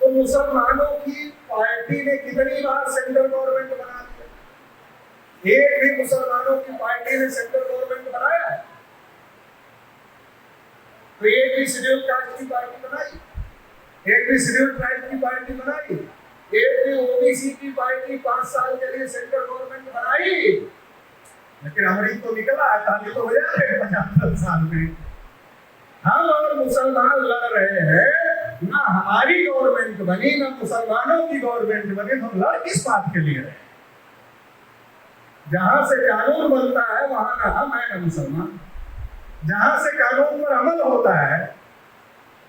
तो मुसलमानों की पार्टी ने कितनी बार सेंट्रल गवर्नमेंट बना दिया? एक भी मुसलमानों की पार्टी ने सेंट्रल गवर्नमेंट बनाया है? तो एक भी शेड्यूल कास्ट की पार्टी बनाई, एक भी शेड्यूल ट्राइब की पार्टी बनाई, एक भी ओबीसी की पार्टी 5 साल के लिए सेंट्रल गवर्नमेंट बनाई? लेकिन हमारी तो निकला है, ताली तो हो जाए 75 साल में। हम और मुसलमान लड़ रहे हैं, ना हमारी गवर्नमेंट बनी ना मुसलमानों की गवर्नमेंट बनी, हम लड़ किस बात के लिए रहे? जहां से कानून बनता है वहां ना हम है ना मुसलमान, जहां से कानून पर अमल होता है,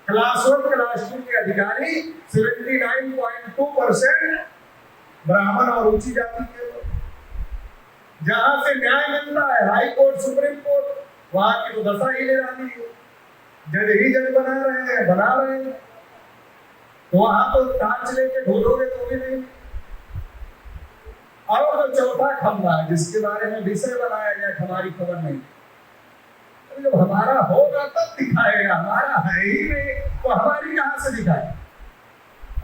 क्लास 1 क्लास 2 के अधिकारी 79.2% ब्राह्मण और ऊंची जाति के लोग, जहां से न्याय मिलता है हाई कोर्ट सुप्रीम कोर्ट, वहां की तो दशा ही निराली है। जज ही जज बना रहे हैं, तो वहां तो टांच लेके ढूंढोगे तो भी नहीं। और तो चौथा खंभा है जिसके बारे में विषय बनाया गया, हमारी खबर नहीं, जब हमारा होगा तब दिखाएगा, हमारा है ही नहीं तो हमारी कहां से दिखाए?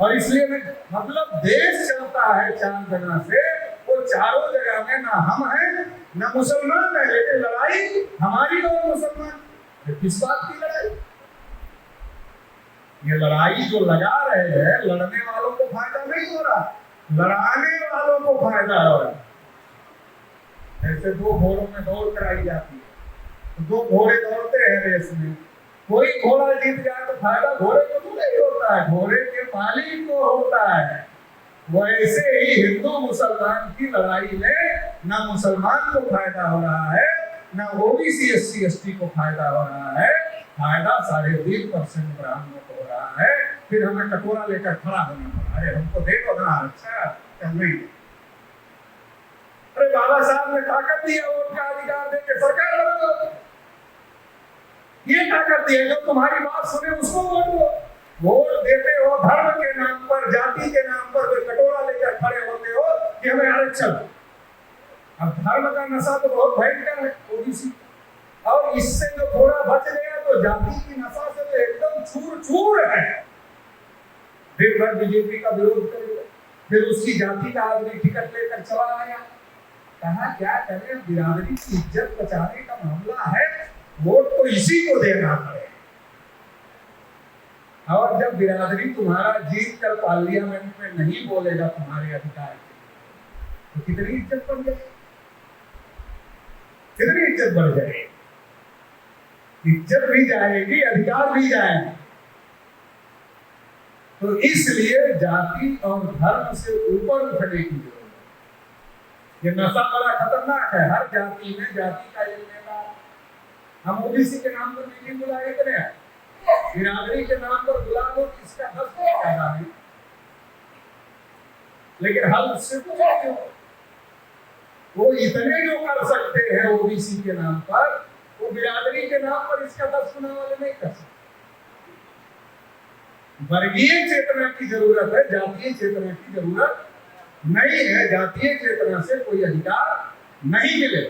और इसलिए मैं मतलब देश चलता है 4 जगह से, वो चारों जगह में ना हम हैं ना मुसलमान है, लेकिन लड़ाई हमारी और मुसलमान। किस बात की लड़ाई? ये लड़ाई जो लगा रहे हैं, लड़ने वालों को फायदा नहीं हो रहा, लड़ाने वालों को फायदा हो रहा है। ऐसे दो घोड़ों में दौड़ कराई जाती है, तो दो घोड़े दौड़ते हैं रेस में, कोई घोड़ा जीत जाए तो फायदा घोड़े को तो नहीं होता है, घोड़े के मालिक को होता है। वैसे ही हिंदू मुसलमान की लड़ाई में ना मुसलमान को फायदा हो रहा है, ना ओबीसी SC ST को फायदा हो रहा है, फायदा 3.5% ब्राह्मणों को हो रहा है। फिर हमें कटोरा लेकर खड़ा होना पड़ा, अरे हमको दे दो ना, अच्छा क्या नहीं। अरे बाबा साहब ने ताकत दिया, वोट का अधिकार देके सरकार बनाओ, ये ताकत दी है, जो तुम्हारी बात सुने उसको वोट दो। वोट देते हो धर्म के नाम पर, जाति के नाम पर, कोई कटोरा लेकर खड़े होते हो कि हमें आरक्षण। अब धर्म का नशा तो बहुत भयंकर है ओबीसी, और इससे जो थोड़ा बच गया तो जाति की नशा से तो एकदम चूर चूर है। दिन भर बीजेपी का विरोध करेगा, फिर उसकी जाति का आदमी टिकट लेकर चला आया, कहा क्या करें, बिरादरी की इज्जत बचाने का मामला है, वोट तो इसी को देना पड़ेगा। और जब बिरादरी तुम्हारा जीत कर पार्लियामेंट में नहीं बोलेगा तुम्हारे अधिकार तो कितनी इज्जत बढ़ जाएगी, कितनी इज्जत बढ़ जाएगी, इज्जत भी जाएगी, अधिकार भी जाएंगे। तो इसलिए जाति और धर्म से ऊपर उठने की जरूरत है। ये नशा बड़ा खतरनाक है, हर जाति में जाति का एक नेता। हम ओबीसी के नाम पर मीटिंग बुलाए थे, बिरादरी के नाम पर बुला दो, इसका हल क्या है, लेकिन हल उससे कुछ नहीं हो। वो इतने जो कर सकते हैं ओबीसी के नाम पर, वो बिरादरी के नाम पर इसका 10 गुना वाले नहीं कर सकते। वर्गीय चेतना की जरूरत है, जातीय चेतना की जरूरत नहीं है। जातीय चेतना से कोई अधिकार नहीं मिले।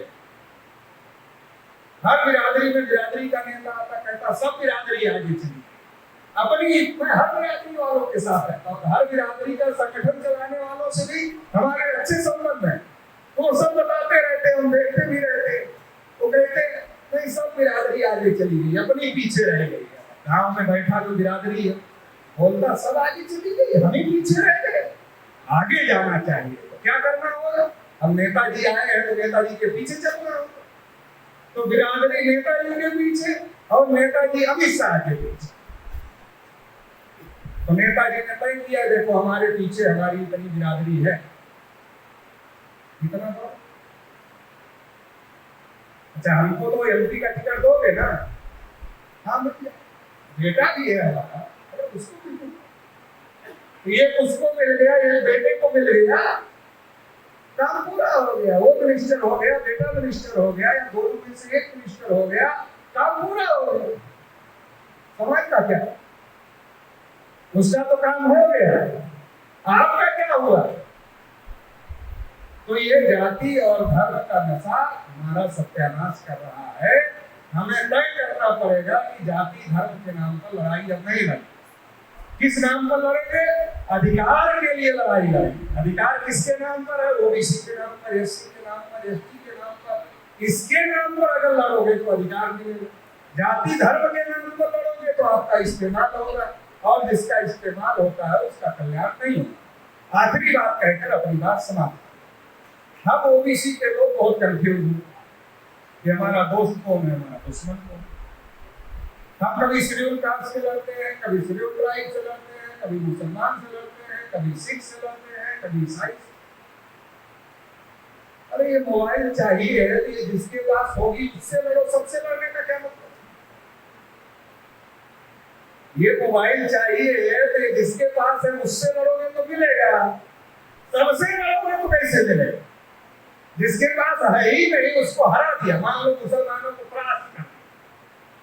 हर बिरादरी में बिरादरी का नेता आता, कहता सब बिरादरी आगे चली, अपनी मैं हर बिरादरी वालों के साथ रहता हूँ, हर बिरादरी का संगठन चलाने वालों से भी हमारे अच्छे संबंध हैं। वो सब बताते रहते, हम देखते भी रहते, वो कहते नहीं सब बिरादरी आगे चली गई, अपनी पीछे रह गई। गाँव में बैठा जो बिरादरी है बोलता सब आगे चली गई, हम ही पीछे रह गए, आगे जाना चाहिए। तो क्या करना होगा, अब नेताजी आए हैं तो नेताजी के पीछे चलना होगा। तो बिरादरी नेताजी के पीछे और नेताजी अमित शाह के पीछे। तो नेताजी ने तय किया, देखो हमारे पीछे हमारी इतनी बिरादरी है, इतना तो अच्छा हमको तो MP का टिकट दोगे ना। हाँ बेटा भी है हमारा, अरे उसको भी ये उसको मिल गया, ये बेटे को मिल गया, काम पूरा हो गया। वो मिनिस्टर हो गया, बेटा मिनिस्टर हो गया, या दोनों में से एक मिनिस्टर हो गया, काम पूरा हो गया। समझ का क्या, उसका तो काम हो गया, आपका क्या हुआ। तो ये जाति और धर्म का नशा हमारा सत्यानाश कर रहा है। हमें तय करना पड़ेगा कि जाति धर्म के नाम पर लड़ाई अब नहीं लड़ेगी। किस नाम पर लड़ेंगे, अधिकार के लिए लड़ाई लड़ेंगे। अधिकार किसके नाम पर है, ओबीसी के नाम पर, SC के नाम पर, ST के नाम पर। इसके नाम पर अगर लड़ोगे तो अधिकार मिलेगा। जाति धर्म के नाम पर लड़ोगे तो आपका इस्तेमाल होगा, और जिसका इस्तेमाल होता है उसका कल्याण नहीं होगा। आखिरी बात कहकर अपनी बात समाप्त। हम ओबीसी के लोग बहुत कंफ्यूज हैं कि हमारा दोस्त कौन है, हमारा दुश्मन कौन है। हम कभी शेड्यूल कास्ट से लड़ते हैं, कभी शेड्यूल ट्राइब से लड़ते हैं, कभी मुसलमान से लड़ते हैं, कभी सिख से लड़ते हैं, कभी ईसाई से। अरे ये मोबाइल चाहिए, ये जिसके पास होगी उससे लड़ो, सबसे लड़ने का क्या मतलब। ये मोबाइल चाहिए तो ये जिसके पास है उससे लड़ोगे तो मिलेगा, सबसे लड़ोगे तो कैसे मिलेगा। जिसके पास है ही नहीं उसको हरा दिया, मान लो मुसलमानों को त्रास कर,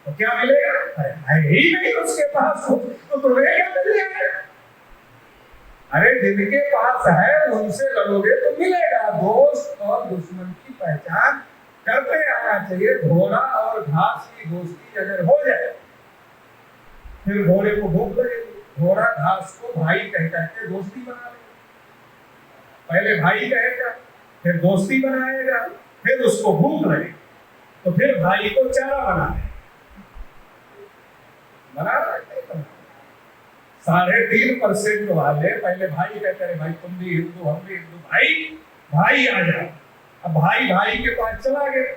तो क्या मिलेगा, है ही नहीं उसके पास तो तुम्हें क्या मिलेगा। अरे जिनके पास है उनसे लड़ोगे तो मिलेगा। दोस्त और दुश्मन की पहचान करते आना चाहिए। घोड़ा और घास की दोस्ती अगर हो जाए फिर घोड़े को भूख लगेगी। घोड़ा घास को भाई कह के दोस्ती बना लेगा, पहले भाई कहेगा, फिर दोस्ती बनाएगा, फिर उसको भूख लगेगी तो फिर भाई को चारा बनाएगा। 3.5% वाले पहले भाई कहते रहे, भाई तुम भी हिंदू हम भी हिंदू, भाई भाई आ जाओ। अब भाई भाई के पास चला गया,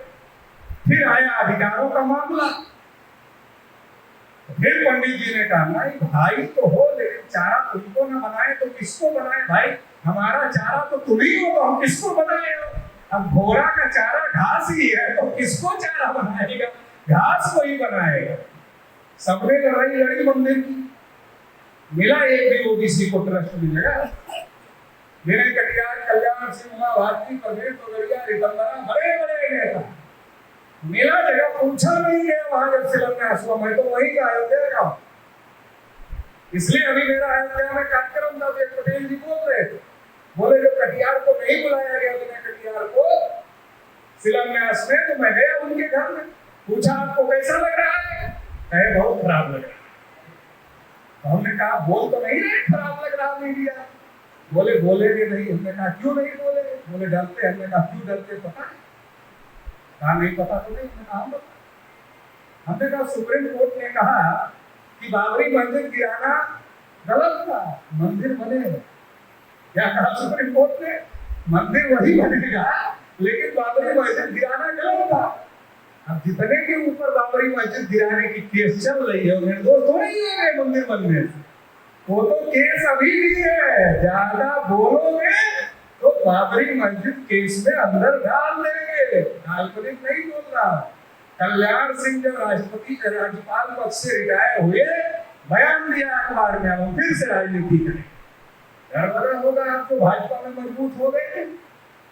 फिर आया अधिकारों का मामला, फिर पंडित जी ने कहा नहीं भाई तो हो, लेकिन चारा तुमको ना बनाए तो किसको बनाए भाई, हमारा चारा तो तुम ही हो, तो हम किसको बनाए हो। अब घोड़ा का चारा घास ही है, तो किसको चारा बनाएगा, घास को ही बनाएगा। सबने लड़ाई लड़ी मंदिर की, मिला एक भी ओबीसी को ट्रस्ट मिलेगा। विनय कटियार, कल्याण सिंह, उमा भारती, प्रदेश तोगड़िया, रितंबरा, बड़े बड़े नेता, मिला जगह पूछा नहीं गया वहां जब शिलान्यास हुआ। मैं तो वही का अयोध्या का, इसलिए अभी मेरा अयोध्या में कार्यक्रम था, एक पटेल जी बोल रहे थे, बोले जो कटियार को नहीं बुलाया गया विनय कटियार को शिलान्यास में, तो मैं गया उनके घर में, पूछा आपको कैसा लग रहा है, कहे बहुत खराब लग रहा है। तो हमने कहा बोल तो नहीं रहे खराब लग रहा मीडिया, बोले बोलेंगे नहीं। हमने कहा क्यों नहीं बोले, बोले डरते। हमने कहा क्यों डरते पता है, कहा नहीं पता तो नहीं। हमने कहा सुप्रीम कोर्ट ने कहा कि बाबरी मस्जिद गिराना गलत था, मंदिर बने। क्या कहा सुप्रीम कोर्ट ने, मंदिर वही बनेगा लेकिन बाबरी मस्जिद गिराना गलत था। अब जितने के ऊपर बाबरी मस्जिद गिराने की केस चल रही है निर्दोष तो नहीं है मंदिर बनने से, वो तो केस अभी भी है। ज्यादा बोलोगे तो बाबरी मस्जिद केस में अंदर डाल देंगे, काल्पनिक नहीं बोल रहा। कल्याण सिंह जब राज्यपाल पद से रिटायर हुए, बयान दिया अखबार में, हम फिर से राजनीति करें। डर लगा होगा आपको, भाजपा में मजबूत हो गए,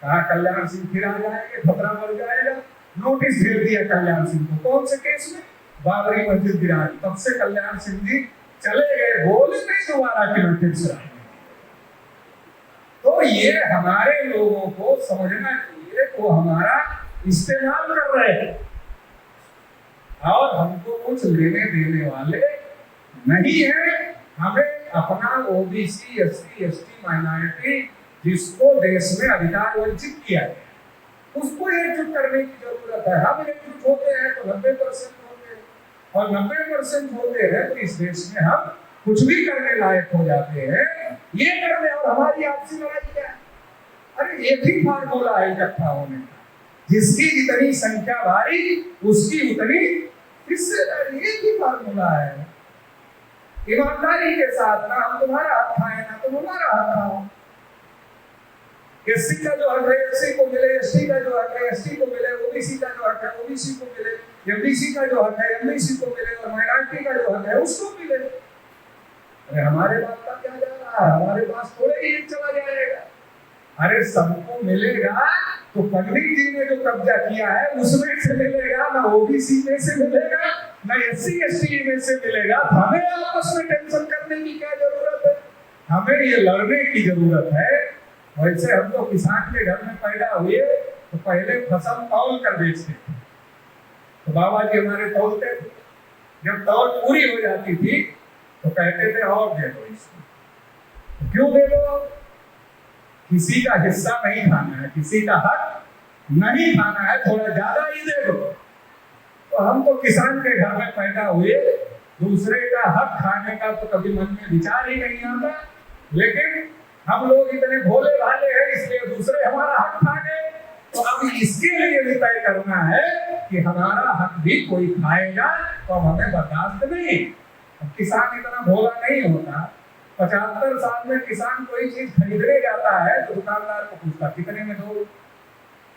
कहा कल्याण सिंह फिर आ जाएंगे, खतरा बढ़ जाएगा। नोटिस भेज दिया कल्याण सिंह को, कौन से केस में, बाबरी मस्जिद गिरानी। तब से कल्याण सिंह जी चले गए, बोले नहीं दोबारा कि नोटिस। तो ये हमारे लोगों को समझना चाहिए, वो हमारा इस्तेमाल कर रहे हैं और हमको कुछ लेने देने वाले नहीं है। हमें अपना ओबीसी, एससी, एसटी, माइनॉरिटी जिसको देश में अधिकार वंचित किया है उसको एकजुट करने की जरूरत है। हम एकजुट होते हैं तो 90% होते हैं, और 90% होते हैं तो इस देश में हम कुछ भी करने लायक हो जाते हैं। ये करने और हमारी आपसी लड़ाई क्या है, अरे एक ही फार्मूला है इकट्ठा होने का, जिसकी जितनी संख्या भारी उसकी उतनी हिस्सेदारी, एक ही फार्मूला है। ईमानदारी के साथ, ना हम तुम्हारा हक खाए ना तुम हमारा हक खाओ। एससी का जो हक है एससी को मिले, एसटी का जो हक है एसटी को मिले, ओबीसी का जो हक है ओबीसी को मिले, एमबीसी का जो हक है एमबीसी को मिले, और माइनॉरिटी का जो हक है उसको मिले। अरे हमारे पास का क्या जा रहा है, हमारे पास थोड़े ही चला जाएगा। अरे सबको मिलेगा तो पंडित जी ने जो कब्जा किया है उसमें से मिलेगा, ना ओबीसी में से मिलेगा, ना एससी एसटी में से मिलेगा। हमें आपस में टेंशन करने की क्या जरूरत है, हमें ये लड़ने की जरूरत है। वैसे हम तो किसान के घर में पैदा हुए तो पहले फसल तौल कर बेचते थे, तो बाबा जी हमारे तौलते थे, जब तौल पूरी हो जाती थी तो कहते थे और दे दो इसको। तो क्यों दे दो, किसी का हिस्सा नहीं खाना है, किसी का हक नहीं खाना है, थोड़ा ज्यादा ही दे दो। तो हम तो किसान के घर में पैदा हुए, दूसरे का हक खाने का तो कभी मन में विचार ही नहीं आता, लेकिन हम लोग इतने भोले भाले हैं इसलिए दूसरे हमारा हक खा गए। तो अब इसके लिए भी तय करना है कि हमारा हक भी कोई खाएगा तो हमें बर्दाश्त नहीं। अब किसान इतना भोला नहीं होता, 75 साल में किसान कोई चीज खरीदने जाता है तो दुकानदार को पूछता कितने में दो,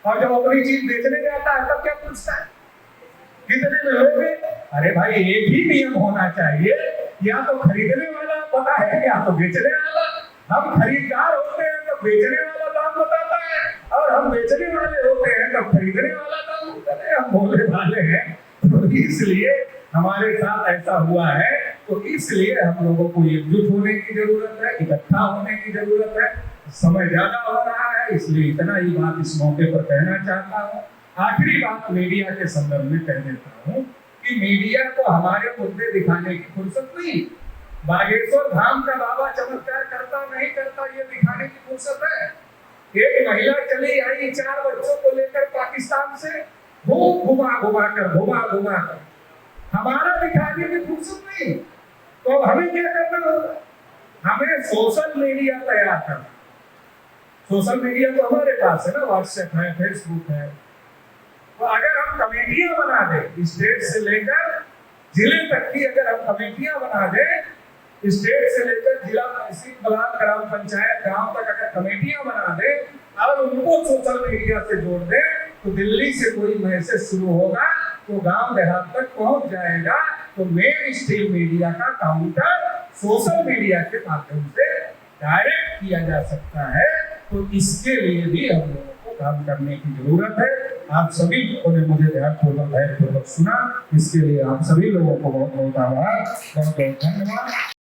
और जब अपनी चीज बेचने जाता है तब क्या पूछता है कितने में लोगे। अरे भाई एक ही नियम होना चाहिए, या तो खरीदने वाला पता है या तो बेचने वाला। हम खरीदार होते हैं तो बेचने वाला दाम बताता है, और हम बेचने वाले होते हैं तो खरीदने वाला दाम बताता है। हम भोले भाले हैं तो इसलिए हमारे साथ ऐसा हुआ है। तो इसलिए हम लोगों को एकजुट होने की जरूरत है, इकट्ठा होने की जरूरत है। समय ज्यादा हो रहा है इसलिए इतना ही बात इस मौके पर कहना चाहता हूँ। आखिरी बात मीडिया के संदर्भ में कह देता हूँ कि मीडिया को हमारे मुद्दे दिखाने की फुर्सत नहीं। बागेश्वर धाम का बाबा चमत्कार करता नहीं करता ये दिखाने की फुर्सत है। एक महिला चली आई 4 बच्चों को लेकर पाकिस्तान से, घुमा घुमा कर हमारा दिखाने की फुर्सत नहीं। तो हमें क्या करना होगा, हमें सोशल मीडिया तैयार करना। सोशल मीडिया तो हमारे पास है ना, व्हाट्सएप है, फेसबुक है। तो अगर हम कमेटियां बना दें, स्टेट से लेकर जिले तक की अगर हम कमेटियां बना दें, स्टेट से लेकर जिला, तहसील, ब्लॉक, ग्राम पंचायत, गांव तक अगर कमेटियां बना दें और उनको सोशल मीडिया से जोड़ दें, तो दिल्ली से कोई मैसेज शुरू होगा तो गांव देहात तक पहुंच जाएगा। तो मेन स्ट्रीम मीडिया का काउंटर सोशल मीडिया के माध्यम से डायरेक्ट किया जा सकता है। तो इसके लिए भी हम लोगों को काम करने की जरूरत है। आप सभी लोगों ने मुझे ध्यानपूर्वक सुना, इसके लिए आप सभी लोगों को बहुत बहुत आभार, बहुत बहुत धन्यवाद।